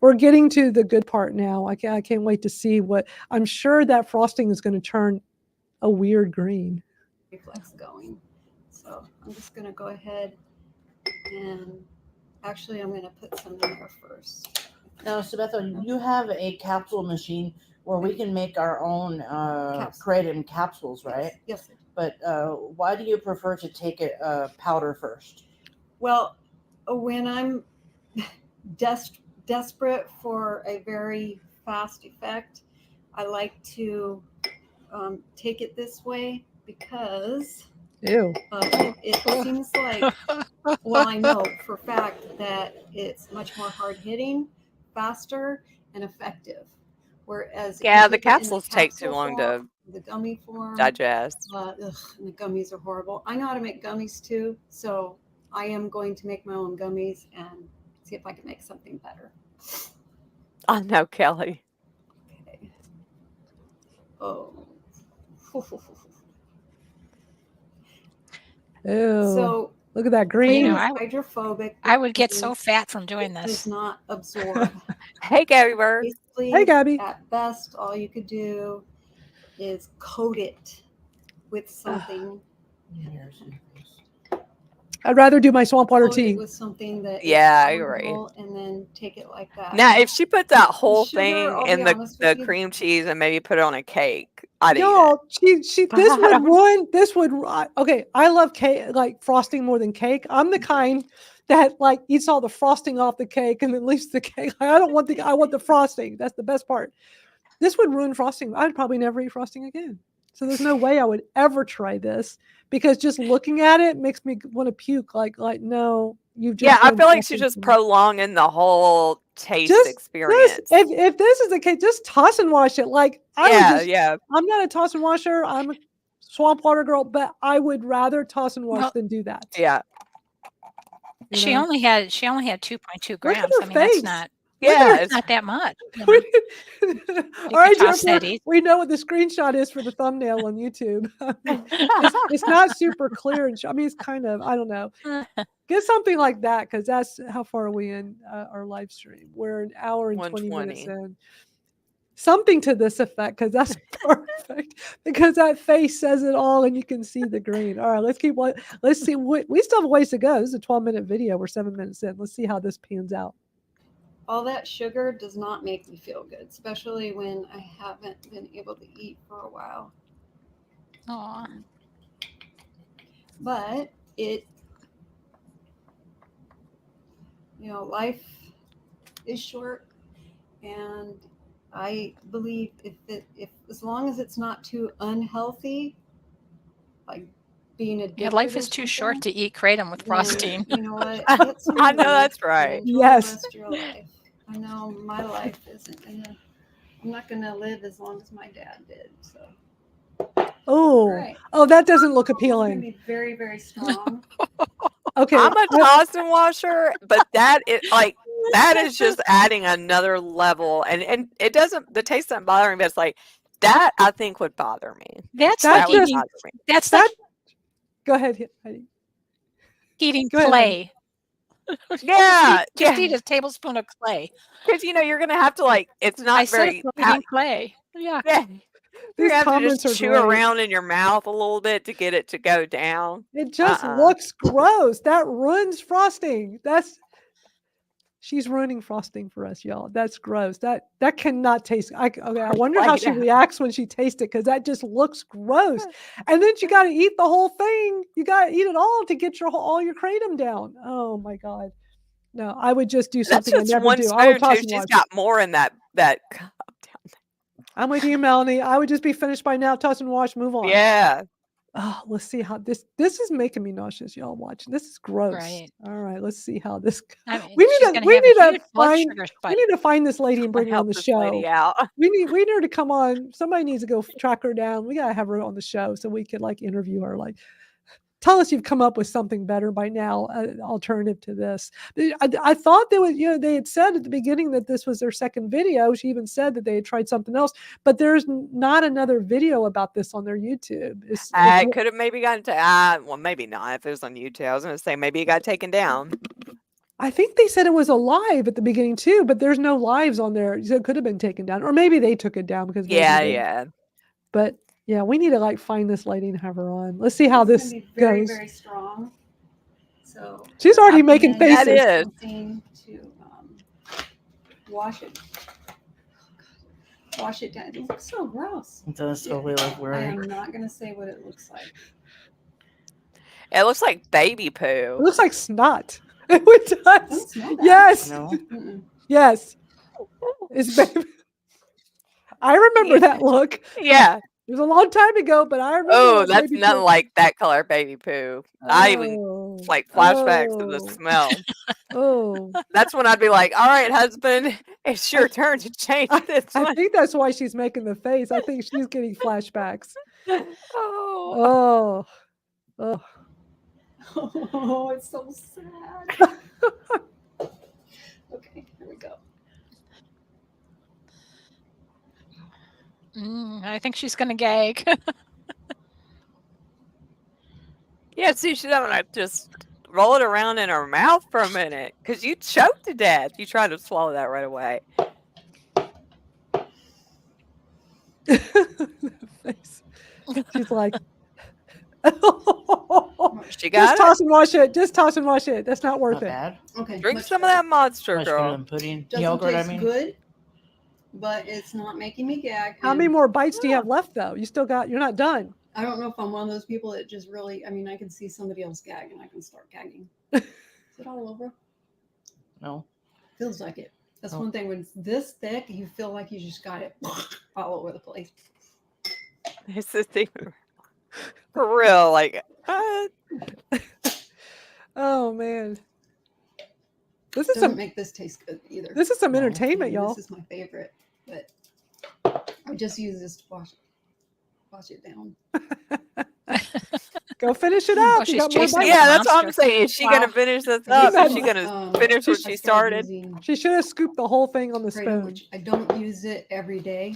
we're getting to the good part now. I can't wait to see what, I'm sure that frosting is going to turn a weird green. Reflex going. So I'm just going to go ahead and actually I'm going to put some in there first. Now, Sabetha, you have a capsule machine where we can make our own kratom capsules, right? Yes. But why do you prefer to take it powder first? Well, when I'm desperate for a very fast effect, I like to take it this way because it seems like, well, I know for a fact that it's much more hard hitting, faster, and effective. Whereas the capsules take too long to the gummy form digest. And the gummies are horrible. I know how to make gummies too, so I am going to make my own gummies and see if I can make something better. I know, Kelly. Okay. Oh. Ew. So look at that green. Hydrophobic. I would get so fat from doing this. Does not absorb. Hey, Gabby Bird. Hey, Gabby. At best, all you could do is coat it with something. I'd rather do my swamp water tea. With something that you're right. And then take it like that. Now, if she put that whole thing in the you, cream cheese and maybe put it on a cake, I'd eat it. This would ruin. Okay, I love cake, like frosting more than cake. I'm the kind that like eats all the frosting off the cake and then leaves the cake. I want the frosting. That's the best part. This would ruin frosting. I'd probably never eat frosting again. So there's no way I would ever try this, because just looking at it makes me want to puke. Like no, you just. Yeah, I done feel like she's something just to me. prolonging the whole taste Just experience. if this is the case, just toss and wash it. Like Yeah. I'm not a toss and washer. I'm a swamp water girl, but I would rather toss and wash Well, than do that. Yeah. you She know? only had 2.2 Look at grams. her I mean, that's face. not Yeah. it's not that much. You know? All right, toss that Jennifer, easy. we know what the screenshot is for the thumbnail on YouTube. It's not super clear. I mean, it's kind of, I don't know. Get something like that, because that's how far are we in our live stream. We're an hour and 20 minutes 120. in. Something to this effect, because that's perfect. Because that face says it all, and you can see the green. All right, let's see. We still have a ways to go. This is a 12-minute video. We're 7 minutes in. Let's see how this pans out. All that sugar does not make me feel good, especially when I haven't been able to eat for a while. Aw. But life is short, and I believe if as long as it's not too unhealthy, like being addicted. Yeah, life or is too something, short to eat kratom with then, frosting. You know what? I know that's right. Enjoy Yes. the rest of your life. I know my life isn't gonna. I'm not gonna live as long as my dad did. So. Oh, Right. oh, that doesn't look It's gonna appealing. be very, very strong. Okay, I'm a toss and washer, but that is just adding another level, and it doesn't. The taste doesn't bother me, but it's like that I think would bother me. That's That like That would eating. bother me. That's that. like Go ahead, Heidi. eating Go ahead, clay. Yeah, Just yeah. eat a tablespoon of clay. Because you're gonna have to it's I not said very. it's like eating clay. Yeah. Yeah, These you have to comments just are chew great. around in your mouth a little bit to get it to go down. It just Uh-uh. looks gross. That ruins frosting. She's ruining frosting for us, y'all. That's gross. That cannot taste. I wonder how she reacts when she tastes it, because that just looks gross. And then you got to eat the whole thing. You got to eat it all to get all your kratom down. Oh my god. No, I would just do That's something I just never one do. I would spoon toss too. and She's wash. got more in that cup down I'm with you, Melanie. I would just be finished by now. Toss and wash. Move on. there. Yeah. Oh, let's see how this is making me nauseous, y'all. Watch. This is gross. Right. All right, let's see how this. I mean, We she's need to gonna have a huge blood find. sugar We spike. need to find this lady and bring her on Help the this show. lady out. We need her to come on. Somebody needs to go track her down. We gotta have her on the show so we could interview her. Tell us you've come up with something better by now, alternative to this. I thought they had said at the beginning that this was their second video. She even said that they had tried something else, but there's not another video about this on their YouTube. I could have maybe gotten to, well, maybe not if it was on YouTube. I was going to say maybe it got taken down. I think they said it was a live at the beginning too, but there's no lives on there. So it could have been taken down, or maybe they took it down because Yeah. But yeah, we need to find this lady and have her on. Let's see how this It's gonna be very, goes. very strong. So She's already making faces. That is. something to wash it. Wash it down. It looks so gross. It does totally look I weird. am not gonna say what it looks like. It looks like baby It poo. looks like snot. It Don't does. smell that. Yes. No? Mm-mm. Yes. It's baby. I remember that look. Yeah. It was a long time ago, but I remember. Oh, that that's baby nothing poo. like that color baby poo. I even flashbacks to the smell. Oh. That's when I'd be like, all right, husband, it's your turn to change this I one. think that's why she's making the face. I think she's getting flashbacks. Oh. Oh. Oh, it's so sad. Okay, here we go. I think she's gonna gag. Yeah, see, she's having to just roll it around in her mouth for a minute because you choked to death. You tried to swallow that right away. Face. She's like, She just got toss and wash it. Just toss and wash it. That's not worth Not it. bad. Okay. it. Drink much some of better. that monster, Much better girl. than pudding. Doesn't Yogurt, I taste mean. good, but it's not making me gag. How and many more bites do you have left, though? You're not done. I don't know if I'm one of those people that just really. I mean, I can see somebody else gag and I can start gagging. Is it all over? No. Feels like it. That's Oh. one thing when it's this thick, you feel like you just got it. all over the place. It's just even for real. Like, Oh man. This is Doesn't some make this taste good either. this is some No. entertainment, y'all. This is my favorite, but I just use this to wash it down. Go finish it Oh, up. You she's got more chasing bites. yeah, that's what I'm monster. saying. Is she Wow. gonna finish this You up? said- Is she gonna finish what she I started? using She should have scooped the whole thing on the Kratom, spoon. which I don't use it every day.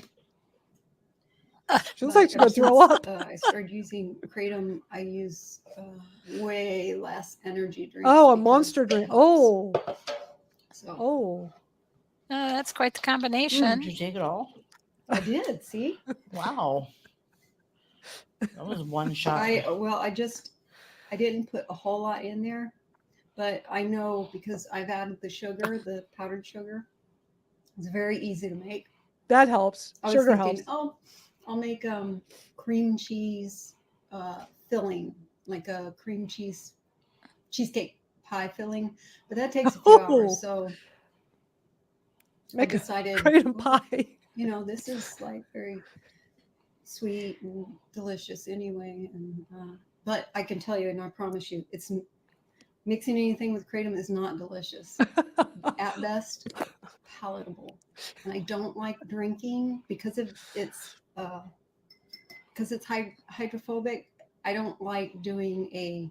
She looks but like she's gonna ever throw since, up. I started using Kratom. I use way less energy drinks. Oh, a because monster it drink. helps. Oh, So oh. That's quite the Did combination. you take it all? I did. See, Wow. That was one shot. I didn't put a whole lot in there, but I know because I've added the sugar, the powdered sugar. It's very easy to make. That helps. I was Sugar thinking, helps. oh, I'll make cream cheese filling, like a cream cheese cheesecake pie filling, but that takes a few Oh. hours. So Make I a decided, Kratom pie. you know, this is like very sweet and delicious anyway. And but I can tell you, and I promise you, it's mixing anything with Kratom is not delicious. At best, palatable. And I don't like drinking because it's hydrophobic. I don't like doing a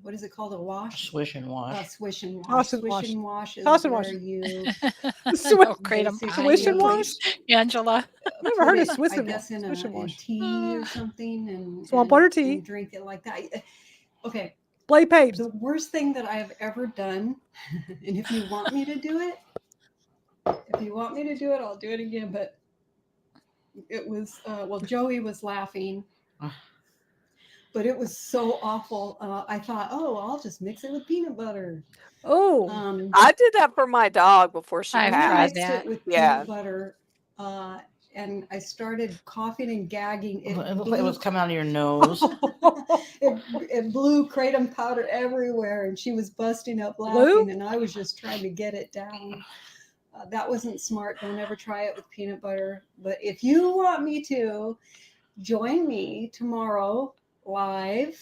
what is it called? A wash? Swish and wash. Swish and wash. Toss and Swish wash. and wash is Toss and where wash. you No, Kratom basically pie. Swish and put- wash? Angela. I've never put heard of it, Swiss I and guess wash. in Swish and in wash. tea or something, and Swamp water tea. and drink it like that. Okay, Blade Papes. the worst thing that I have ever done, and if you want me to do it, I'll do it again. But it was Joey was laughing, but it was so awful. I thought, oh, I'll just mix it with peanut butter. Oh, I did that for my dog before she I've I tried passed. mixed that. it with Yeah. peanut butter, and I started coughing and gagging. It looked like it was coming out of your nose. It blew Kratom powder everywhere, and she was busting up Blue? laughing, and I was just trying to get it down. That wasn't smart. Don't ever try it with peanut butter. But if you want me to, join me tomorrow live.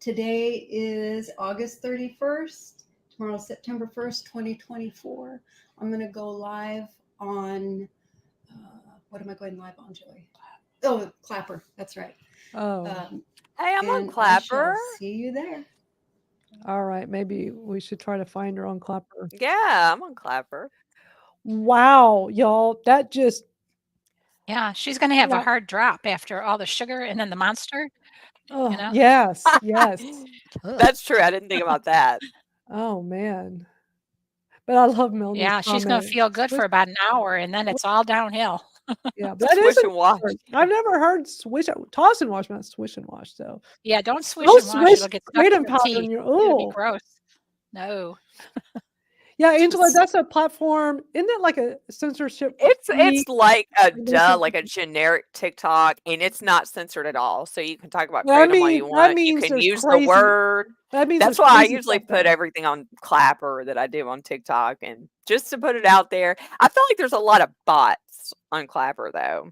Today is August 31st. Tomorrow, September 1st, 2024. I'm going to go live on, what am I going live on, Joey? Oh, Clapper. That's right. oh. Hey, I'm on And I Clapper. shall see you there. All right. Maybe we should try to find her on Clapper. Yeah, I'm on Clapper. Wow, y'all. That just Yeah, she's going to have Yeah. a hard drop after all the sugar and then the monster. oh, know? yes, yes. Ugh. That's true. I didn't think about that. Oh man. But I love Melanie's Yeah, she's going to comment. feel good for about an hour and then it's all downhill. Yeah, that is Swish a and wash. word. I've never heard swish toss and wash, not swish and wash though. Yeah, don't swish Don't and wash. swish It'll get stuck in Kratom your powder teeth. in your It'll be oh. gross. No. Yeah, Angela, that's a platform. Isn't it like a censorship? It's free? like a Indonesian- like a generic TikTok, and it's not censored at all. So you can talk about Well, I Kratom all mean, you that want. You means can there's use crazy- the word. That means That's there's why I crazy usually stuff put there. everything on Clapper that I do on TikTok, and just to put it out there. I feel like there's a lot of bots on Clapper though.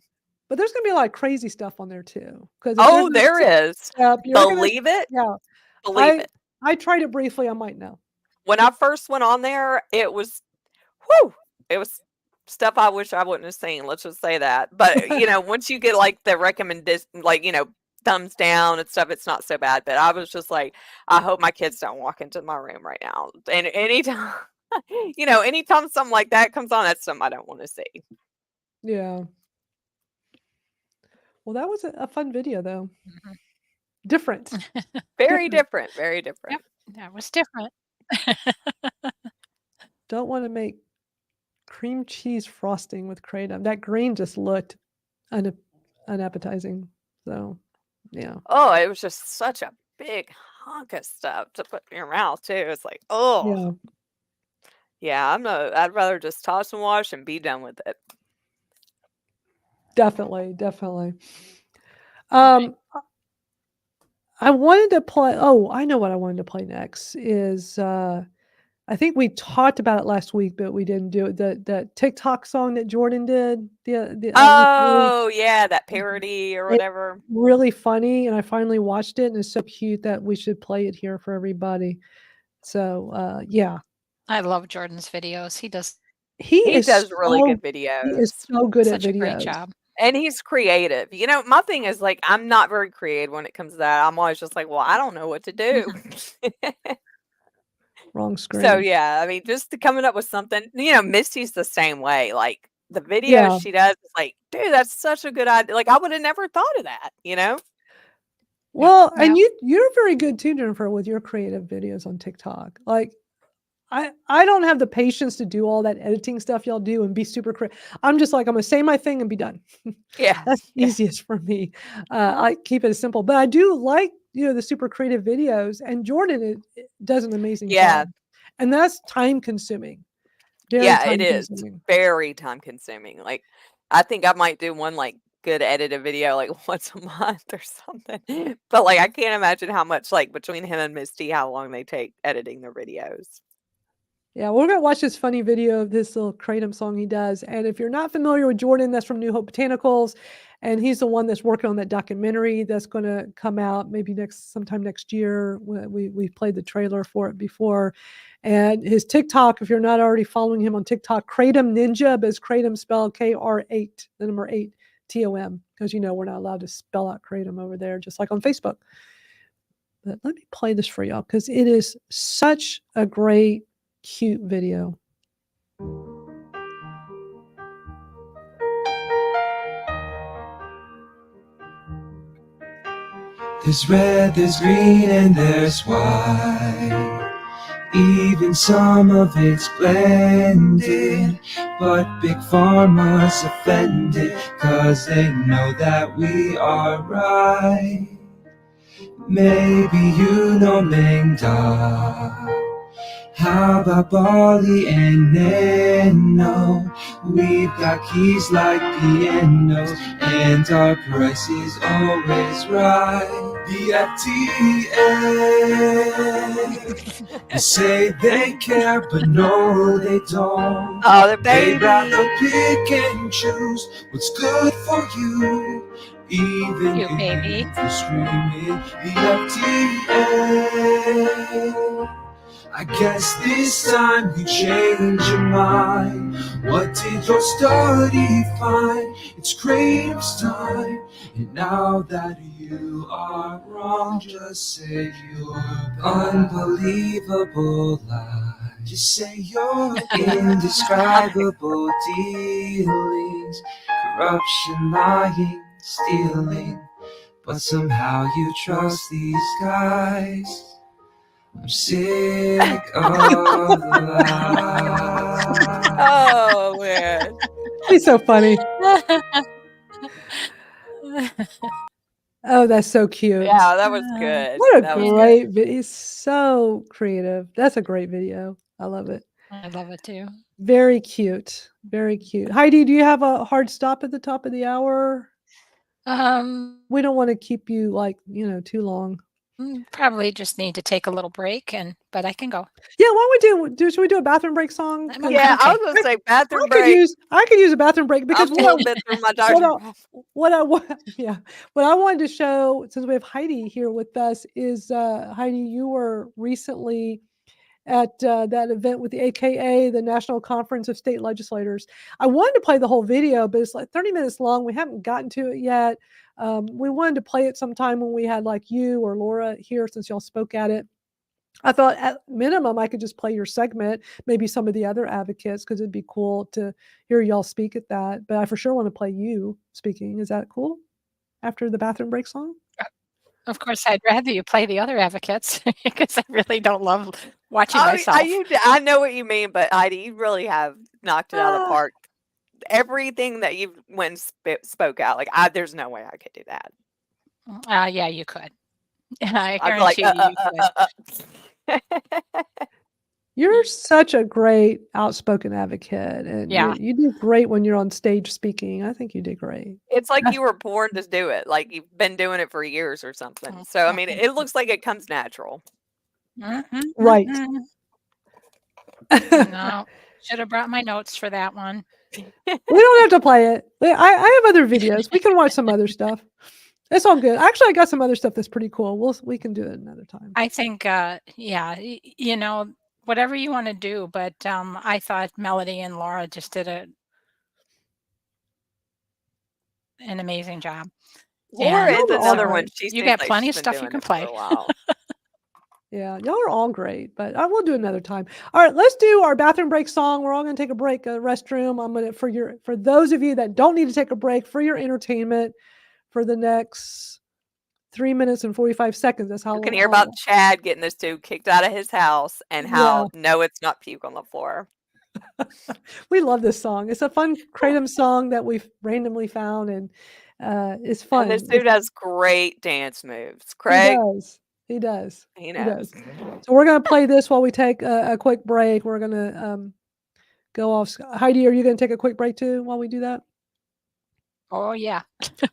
But there's gonna be a lot of crazy stuff on there too. Because Oh, there is. Believe Believe it. Yeah, Believe it. I tried it briefly. I might know. When I first went on there, it was, whew, it was stuff I wish I wouldn't have seen. Let's just say that. But once you get like the recommendation, like thumbs down and stuff, it's not so bad. But I was just like, I hope my kids don't walk into my room right now. And anytime, anytime something like that comes on, that's something I don't want to see. Yeah. Well, that was a fun video though. Mhm. Different. Very Different. different. Very different. That was different. Don't want to make cream cheese frosting with Kratom. That green just looked unappetizing. So, yeah. Oh, it was just such a big hunk of stuff to put in your mouth too. It's like, oh, Yeah. I'd rather just toss and wash and be done with it. Definitely. I wanted to play. Oh, I know what I wanted to play next is I think we talked about it last week, but we didn't do it. The TikTok song that Jordan did. Oh, yeah, that parody or It's whatever. really funny, and I finally watched it, and it's so cute that we should play it here for everybody. So, yeah. I love Jordan's videos. He does He does really good He is videos. so good at such a great videos. job. And he's creative. You know, my thing is like I'm not very creative when it comes to that. I'm always just like, well, I don't know what to do. Wrong screen. So yeah, I mean, just coming up with something. You know, Misty's the same way. Like the videos Yeah. she does, is like, dude, that's such a good idea. Like I would have never thought of that. You know? Well, Yeah. and you're very good too, Jennifer, with your creative videos on TikTok. Like I don't have the patience to do all that editing stuff y'all do and be super creative. I'm just like, I'm gonna say my thing and be done. Yeah. That's easiest for me. I keep it simple, but I do like, the super creative videos, and Jordan does an amazing Yeah. job. And that's time consuming. Very Yeah, it time is consuming. very time consuming. Like I think I might do one like good edited video like once a month or something. But like I can't imagine how much like between him and Misty, how long they take editing their videos. Yeah, we're gonna watch this funny video of this little Kratom song he does. And if you're not familiar with Jordan, that's from New Hope Botanicals, and he's the one that's working on that documentary that's gonna come out maybe sometime next year. We played the trailer for it before, and his TikTok. If you're not already following him on TikTok, Kratom Ninja, but it's Kratom spelled KR8, the number 8 TOM, because we're not allowed to spell out Kratom over there, just like on Facebook. But let me play this for y'all because it is such a great, cute video. There's red, there's green, and there's white. Even some of it's blended. But Big Pharma's offended, 'cause they know that we are right. Maybe you know Mengda. How about Bali and Nano? We've got keys like pianos, and our price is always right. The FDA, they say they care, but no, they don't. Oh, the They'd baby. rather pick and choose what's good for you, even You baby. if you're screaming. The FDA. I guess this time you change your mind. What did your study find? It's Kratom's time. And now that you are wrong, just say your unbelievable lie. Just say your indescribable dealings, corruption, lying, stealing. But somehow you trust these guys. I'm sick of the lies. Oh man. He's so funny. Oh, that's so cute. Yeah, that was good. What a That was good. great video. He's so creative. That's a great video. I love it. I love it too. Very cute. Very cute. Heidi, do you have a hard stop at the top of the hour? We don't want to keep you too long. Probably just need to take a little break, but I can go. Yeah, why don't we should we do a bathroom break song? Yeah, I was gonna say bathroom break. I could use a bathroom break because I've a little bit through my doctor. what I wanted to show, since we have Heidi here with us, is Heidi, you were recently at that event with the AKA, the National Conference of State Legislators. I wanted to play the whole video, but it's like 30 minutes long. We haven't gotten to it yet. We wanted to play it sometime when we had like you or Laura here, since y'all spoke at it. I thought at minimum I could just play your segment, maybe some of the other advocates, because it'd be cool to hear y'all speak at that. But I for sure want to play you speaking. Is that cool? After the bathroom break song? Of course, I'd rather you play the other advocates because I really don't love watching myself. I know what you mean, but Heidi, you really have knocked it out of the park. Everything that you went and spoke out, like there's no way I could do that. Yeah, you could. I I'd be guarantee like, you could. You're such a great outspoken advocate, and Yeah. you do great when you're on stage speaking. I think you did great. It's like you were born to do it. Like you've been doing it for years or something. So I mean, it looks like it comes natural. Mhm, Right. mhm. No, should have brought my notes for that one. We don't have to play it. I have other videos. We can watch some other stuff. It's all good. Actually, I got some other stuff that's pretty cool. We can do it another time. I think, you know, whatever you want to do, but I thought Melody and Laura just did an amazing job. Laura And is another so one. She you seems got like plenty of she's been stuff you doing can it for play. a while. Yeah, y'all are all great, but I will do another time. All right, let's do our bathroom break song. We're all going to take a break, restroom. I'm going to for those of you that don't need to take a break, for your entertainment, for the next 3 minutes and 45 seconds. That's how You can hear about Chad getting this dude kicked out of his house and how no, it's not puke on the floor. We love this song. It's a fun Kratom song that we've randomly found, and it's fun. And this dude has great dance moves. He Craig, does. He does. he knows. So we're going to play this while we take a quick break. We're going to go off. Heidi, are you going to take a quick break too while we do that? Oh yeah.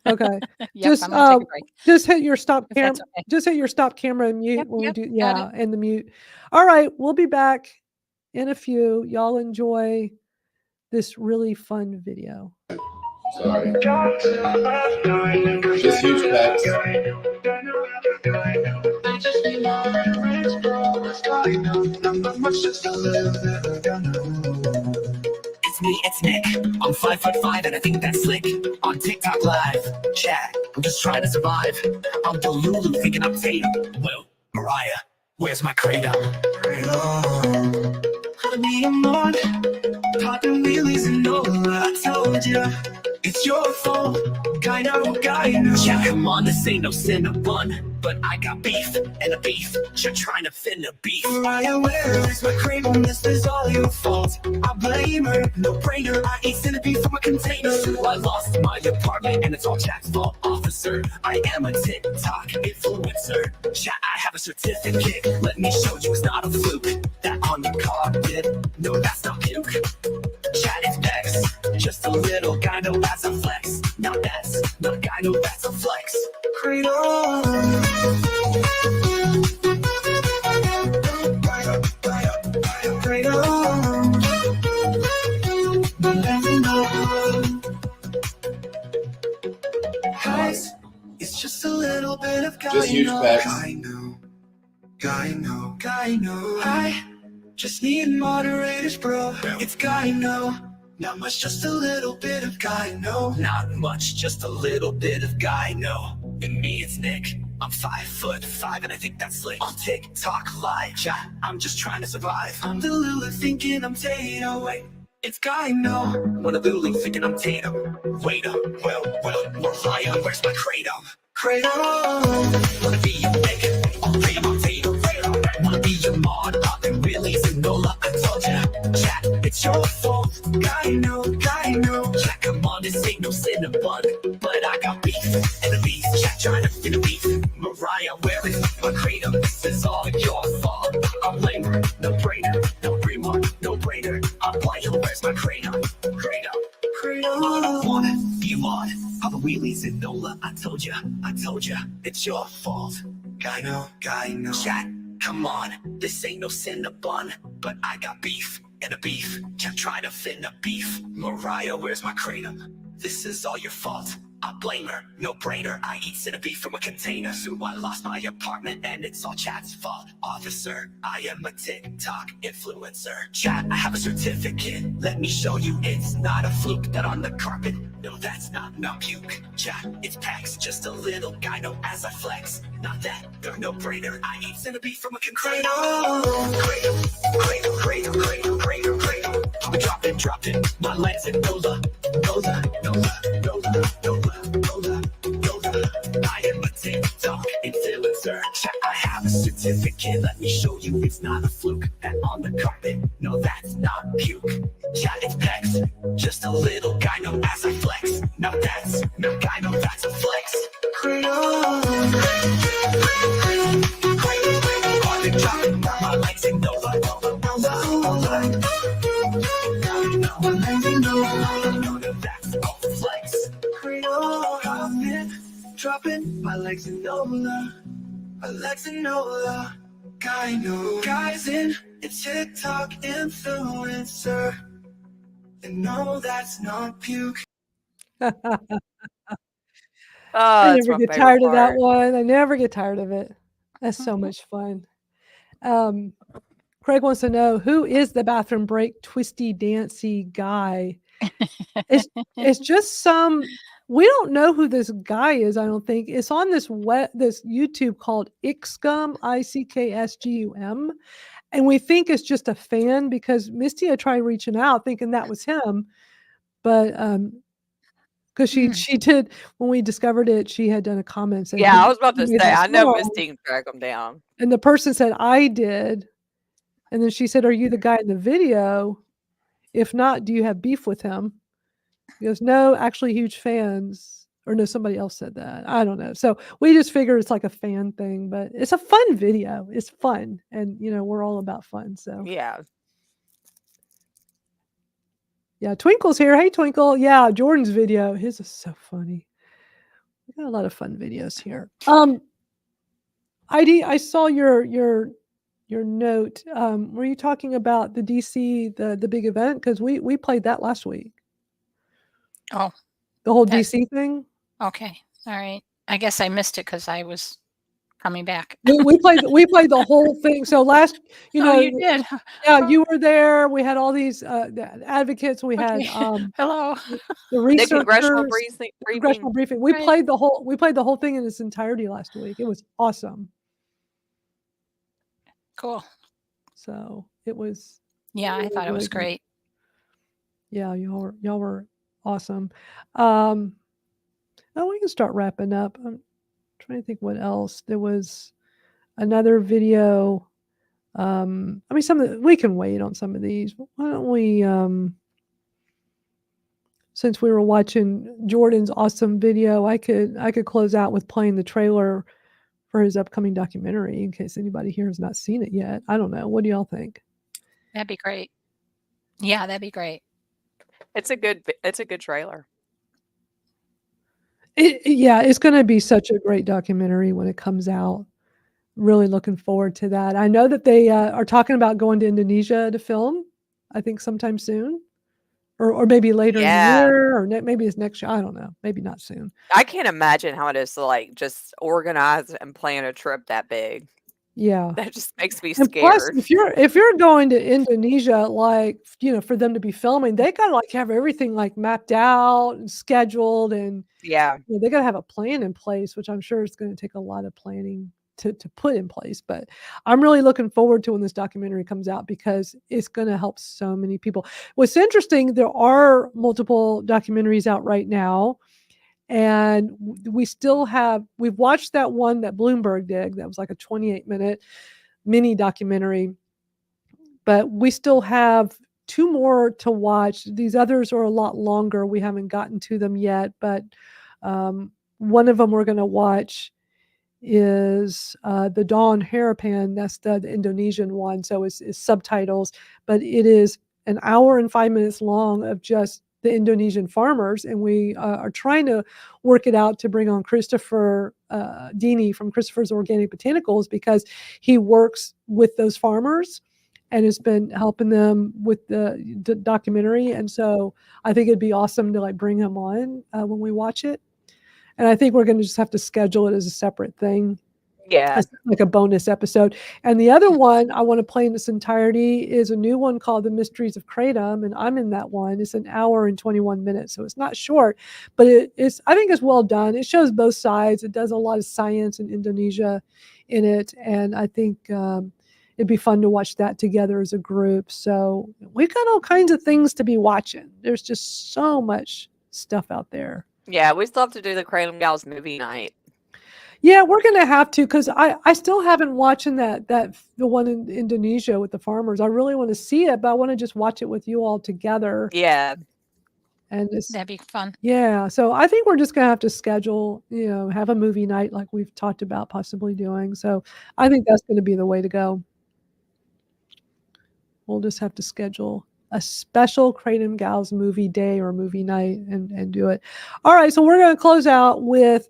Okay. Yes, I'm gonna take a break. Just hit your stop If camera. that's okay. Just hit your stop camera and mute Yep, when yep, we do. got Yeah, and the mute. All right, we'll be back in a few. Y'all enjoy this really fun video. Sorry. Just huge packs. It's me, it's Nick. I'm 5'5" and I think that's slick. On TikTok live, chat. I'm just trying to survive. I'm Delulu thinking I'm Tatum. Well, Mariah, where's my Kratom? Honey, I'm on. Popping wheelies and all I told ya. It's your fault. Guy know. Yeah, come on, this ain't no Cinnabon. But I got beef and a beef. You're trying to fin a beef. Mariah, where is my Kratom? This is all your fault. I blame her, no brainer. I ate centipede from a container. So I lost my apartment and it's all Jack's fault. Officer, I am a TikTok influencer. Chat, I have a certificate. Let me show you it's not a fluke. That on the carpet, no, that's not puke. Chat, it's Bex. Just a little guy, no, that's a flex. Now that's not a guy, no, that's a flex. Kratom. Guys, it's just a little bit of guy. Just huge packs. Guy know. I just need moderators, bro. It's guy know. Not much, just a little bit of guy know. Not much, just a little bit of guy know. And me, it's Nick. I'm 5'5" and I think that's slick. On TikTok live chat, I'm just trying to survive. I'm the Lulu thinking I'm Tatum. Wait, it's guy know. One of Lulu thinking I'm Tatum. Wait up, well, Mariah, where's my Kratom? Kratom. Wanna be your Nick? I'll be my Tatum. Wanna be your mod? Poppin' wheelies and Nola. I told ya, chat, it's your fault. Guy know. Chat, come on, this ain't no Cinnabon. But I got beef and a beef. Chat, trying to fin a beef. Mariah, where is my Kratom? This is all your fault. I'm lame, no brainer, no brainer. I'm playing, where's my Kratom? Kratom. Wanna be mod? Papa wheelies and Nola. I told ya, it's your fault. Guy know. Chat, come on, this ain't no Cinnabon. But I got beef and a beef. Chat, trying to fin a beef. Mariah, where's my Kratom? This is all your fault. I blame her, no brainer. I eat centipede from a container. So I lost my apartment and it's all Chat's fault. Officer, I am a TikTok influencer. Chat, I have a certificate. Let me show you it's not a fluke. That on the carpet, no, that's not puke. Chat, it's packs, just a little guy, no, as I flex. Not that, they're no brainer. I eat centipede from a container. Kratom. I'm dropping my legs in Nola. I am a TikTok influencer. Chat, I have a certificate. Let me show you it's not a fluke. That on the carpet, no, that's not puke. Chat, it's Bex. Just a little guy, no, as I flex. No, that's no guy, no, that's a flex. Kratom. I've been dropping my legs in Nola. That's all flex. Kratom. I've been dropping my legs in Nola. Guy know. Guys in a TikTok influencer. And no, that's not puke. Oh, I that's never my get favorite tired of that part. one. I never get tired of it. That's so much fun. Craig wants to know, who is the bathroom break twisty dancy guy? It's just some, we don't know who this guy is, I don't think. It's on this this YouTube called Icksgum, ICKSGUM. And we think it's just a fan because Misty had tried reaching out thinking that was him. But because she did, when we discovered it, she had done a comment saying, Yeah, I was about "Who to made say, that I know song?" Misty can track them down. And the person said, "I did." And then she said, "Are you the guy in the video? If not, do you have beef with him?" He goes, "No, actually huge fans." Or no, somebody else said that. I don't know. So we just figure it's like a fan thing, but it's a fun video. It's fun. And, we're all about fun. So, Yeah. yeah, Twinkle's here. Hey, Twinkle. Yeah, Jordan's video. His is so funny. We got a lot of fun videos here. Heidi, I saw your note. Were you talking about the DC, the big event? Because we played that last week. Oh, the whole DC thing. Okay, all right. I guess I missed it because I was coming back. we played the whole thing. So last, Oh, you did. Yeah, you were there. We had all these advocates. We had hello, the researchers, congressional congressional briefing. We played the whole thing in its entirety last week. It was awesome. Cool. So it was. Yeah, I thought it was great. Yeah, y'all were awesome. Now we can start wrapping up. I'm trying to think what else. There was another video. I mean, we can wait on some of these. Why don't we, since we were watching Jordan's awesome video, I could close out with playing the trailer for his upcoming documentary in case anybody here has not seen it yet. I don't know. What do y'all think? That'd be great. Yeah, that'd be great. It's a good trailer. Yeah, it's going to be such a great documentary when it comes out. Really looking forward to that. I know that they are talking about going to Indonesia to film, I think sometime soon, or maybe later in the year, or maybe it's next year. I don't know. Maybe not soon. I can't imagine how it is to just organize and plan a trip that big. Yeah, that just makes me and scared. plus, if you're going to Indonesia, for them to be filming, they gotta have everything mapped out and scheduled, and they gotta have a plan in place, which I'm sure is going to take a lot of planning to put in place. But I'm really looking forward to when this documentary comes out because it's going to help so many people. What's interesting, there are multiple documentaries out right now. And we've watched that one that Bloomberg did. That was like a 28-minute mini documentary. But we still have 2 more to watch. These others are a lot longer. We haven't gotten to them yet. But one of them we're going to watch is the Dawn Harapan. That's the Indonesian one. So it's subtitles. But it is an hour and 5 minutes long of just the Indonesian farmers, and we are trying to work it out to bring on Christopher Dini from Christopher's Organic Botanicals because he works with those farmers and has been helping them with the documentary. And so I think it'd be awesome to bring him on when we watch it. And I think we're going to just have to schedule it as a separate thing. Yeah. Like a bonus episode. And the other one I want to play in its entirety is a new one called The Mysteries of Kratom. And I'm in that one. It's an hour and 21 minutes. So it's not short, but I think it's well done. It shows both sides. It does a lot of science in Indonesia in it. And I think it'd be fun to watch that together as a group. So we've got all kinds of things to be watching. There's just so much stuff out there. Yeah, we still have to do the Kratom Gals movie night. Yeah, we're gonna have to because I still haven't watched the one in Indonesia with the farmers. I really want to see it, but I want to just watch it with you all together. Yeah, and that'd be fun. Yeah, so I think we're just gonna have to schedule, have a movie night like we've talked about possibly doing. So I think that's going to be the way to go. We'll just have to schedule a special Kratom Gals movie day or movie night and do it. All right, so we're going to close out with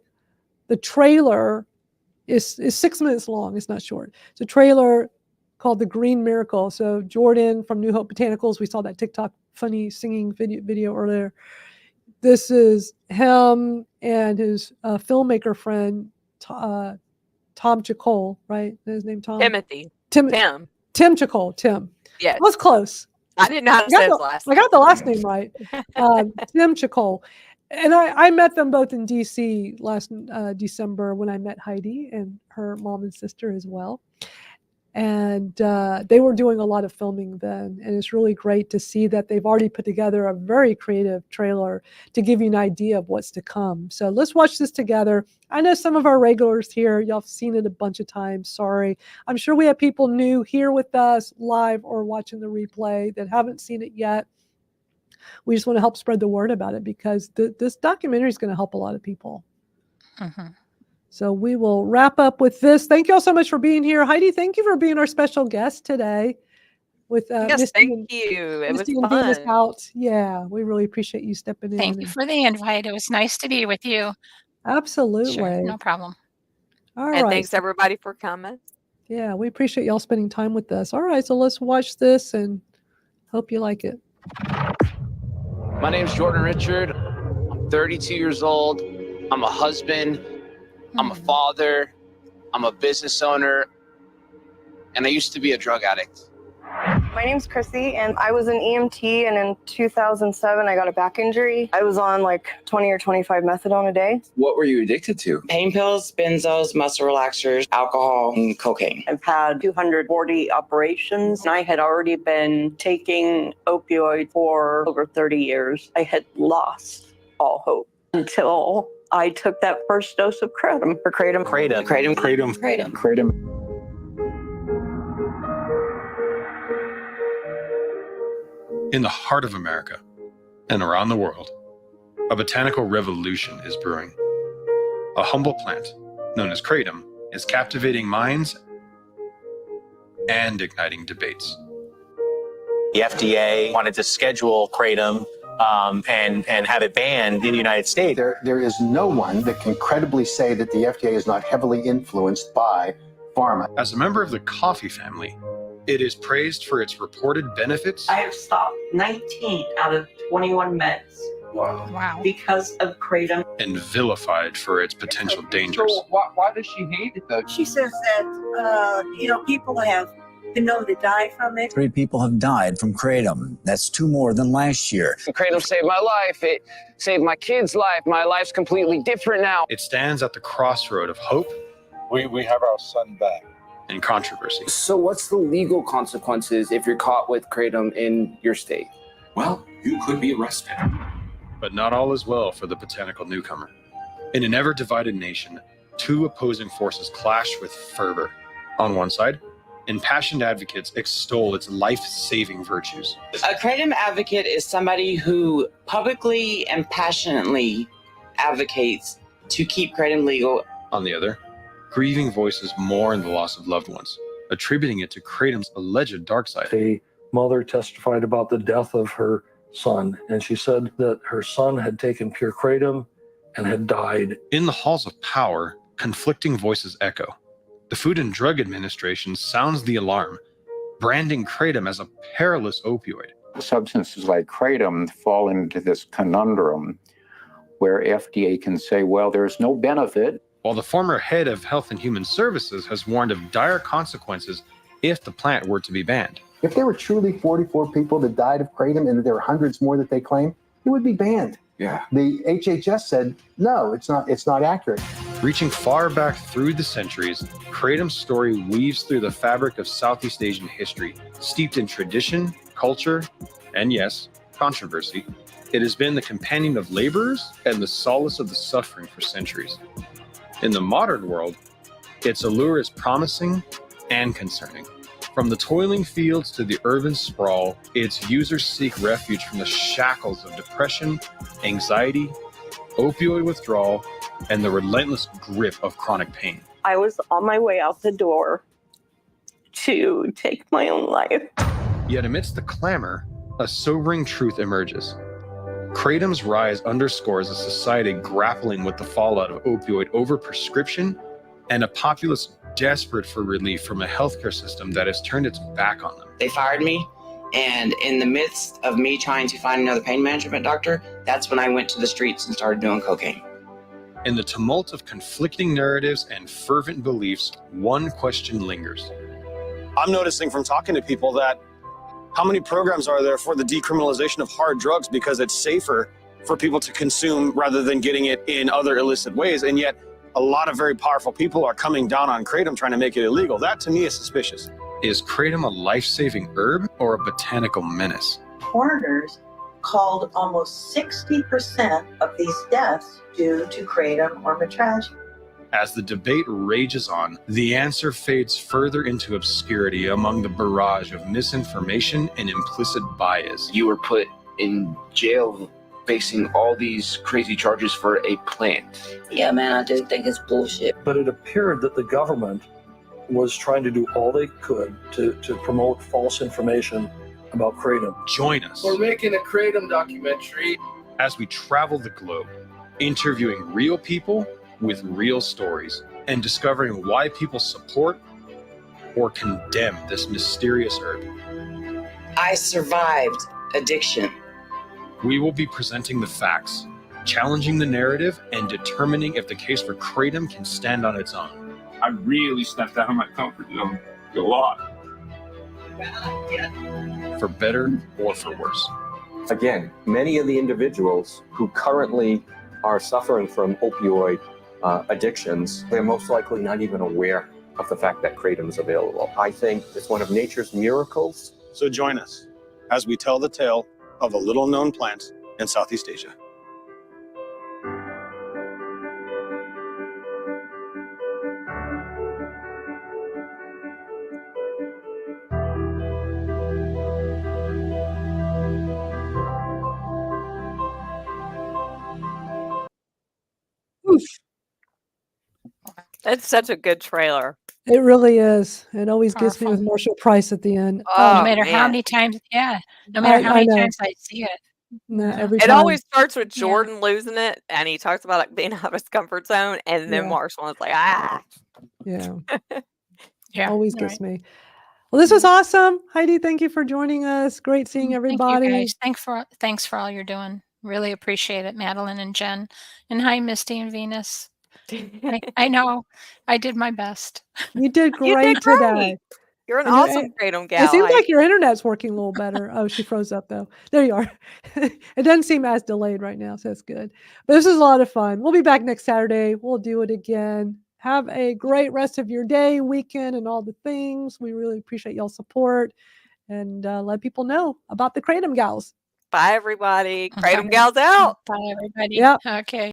the trailer is 6 minutes long. It's not short. It's a trailer called The Green Miracle. So Jordan from New Hope Botanicals, we saw that TikTok funny singing video earlier. This is him and his filmmaker friend, Tom Chacol, right? Is his name Tom? Timothy. Tim Chacol. Tim. Yes. Was close. I didn't know how to say his last name. I got the last name right. Tim Chacol. And I met them both in DC last December when I met Heidi and her mom and sister as well. And they were doing a lot of filming then. And it's really great to see that they've already put together a very creative trailer to give you an idea of what's to come. So let's watch this together. I know some of our regulars here, y'all have seen it a bunch of times. Sorry. I'm sure we have people new here with us live or watching the replay that haven't seen it yet. We just want to help spread the word about it because this documentary is going to help a lot of people. Mm-hmm. So we will wrap up with this. Thank you all so much for being here. Heidi, thank you for being our special guest today. With yes, Misty thank you. It Misty was and Venus fun. out. Yeah, we really appreciate you stepping in. Thank you for the invite. It was nice to be with you. Absolutely. Sure, no problem. All and right. thanks everybody for coming. Yeah, we appreciate y'all spending time with us. All right, so let's watch this and hope you like it. My name's Jordan Richard. I'm 32 years old. I'm a husband. I'm a father. I'm a business owner. And I used to be a drug addict. My name's Chrissy, and I was an EMT, and in 2007, I got a back injury. I was on like 20 or 25 methadone a day. What were you addicted to? Pain pills, benzos, muscle relaxers, alcohol, and cocaine. I've had 240 operations, and I had already been taking opioids for over 30 years. I had lost all hope until I took that first dose of Kratom. Or Kratom. Kratom. Kratom. Kratom. Kratom. Kratom. In the heart of America and around the world, a botanical revolution is brewing. A humble plant, known as Kratom, is captivating minds and igniting debates. The FDA wanted to schedule Kratom and have it banned in the United States. There is no one that can credibly say that the FDA is not heavily influenced by pharma. As a member of the coffee family, it is praised for its reported benefits. I have stopped 19 out of 21 meds. Wow. Because of Kratom. And vilified for its potential dangers. So why does she hate it though? She says that, people have been known to die from it. 3 people have died from Kratom. That's 2 more than last year. Kratom saved my life. It saved my kid's life. My life's completely different now. It stands at the crossroad of hope. We have our son back. And controversy. So what's the legal consequences if you're caught with Kratom in your state? Well, you could be arrested. But not all is well for the botanical newcomer. In an ever-divided nation, 2 opposing forces clash with fervor. On one side, impassioned advocates extol its life-saving virtues. A Kratom advocate is somebody who publicly and passionately advocates to keep Kratom legal. On the other, grieving voices mourn the loss of loved ones, attributing it to Kratom's alleged dark side. A mother testified about the death of her son, and she said that her son had taken pure Kratom and had died. In the halls of power, conflicting voices echo. The Food and Drug Administration sounds the alarm, branding Kratom as a perilous opioid. Substances like Kratom fall into this conundrum where FDA can say, well, there's no benefit. While the former head of Health and Human Services has warned of dire consequences if the plant were to be banned. If there were truly 44 people that died of Kratom and there are hundreds more that they claim, it would be banned. Yeah. The HHS said, no, it's not accurate. Reaching far back through the centuries, Kratom's story weaves through the fabric of Southeast Asian history, steeped in tradition, culture, and yes, controversy. It has been the companion of laborers and the solace of the suffering for centuries. In the modern world, its allure is promising and concerning. From the toiling fields to the urban sprawl, its users seek refuge from the shackles of depression, anxiety, opioid withdrawal, and the relentless grip of chronic pain. I was on my way out the door to take my own life. Yet amidst the clamor, a sobering truth emerges. Kratom's rise underscores a society grappling with the fallout of opioid overprescription and a populace desperate for relief from a healthcare system that has turned its back on them. They fired me, and in the midst of me trying to find another pain management doctor, that's when I went to the streets and started doing cocaine. In the tumult of conflicting narratives and fervent beliefs, one question lingers. I'm noticing from talking to people that how many programs are there for the decriminalization of hard drugs because it's safer for people to consume rather than getting it in other illicit ways, and yet a lot of very powerful people are coming down on Kratom trying to make it illegal. That to me is suspicious. Is Kratom a life-saving herb or a botanical menace? Coroners called almost 60% of these deaths due to Kratom or metrage. As the debate rages on, the answer fades further into obscurity among the barrage of misinformation and implicit bias. You were put in jail facing all these crazy charges for a plant. Yeah, man, I just think it's bullshit. But it appeared that the government was trying to do all they could to promote false information about Kratom. Join us. We're making a Kratom documentary. As we travel the globe, interviewing real people with real stories and discovering why people support or condemn this mysterious herb. I survived addiction. We will be presenting the facts, challenging the narrative, and determining if the case for Kratom can stand on its own. I really stepped out of my comfort zone a lot. For better or for worse. Again, many of the individuals who currently are suffering from opioid addictions, they're most likely not even aware of the fact that Kratom is available. I think it's one of nature's miracles. So join us as we tell the tale of a little-known plant in Southeast Asia. Oof. It's such a good trailer. It really is. It always gets me with Marshall Price at the end. No matter how many times, no matter how many know. times I see it. No, every It time. always starts with Jordan losing it, and he talks about like being out of his comfort zone, and then Yeah. Marshall is like, ah. Yeah. Yeah. Always gets me. Well, this was awesome. Heidi, thank you for joining us. Great seeing everybody. Thank you guys. Thanks for all you're doing. Really appreciate it, Madalyn and Jen. And hi, Misty and Venus. I know. I did my best. You did You great did great. today. You're an And awesome Kratom gal. It seems I- like your internet's working a little better. Oh, she froze up though. There you are. It doesn't seem as delayed right now, so that's good. But this is a lot of fun. We'll be back next Saturday. We'll do it again. Have a great rest of your day, weekend, and all the things. We really appreciate y'all's support, and let people know about the Kratom Gals. Bye, everybody. Kratom Gals out. Bye, everybody. Yep. Okay.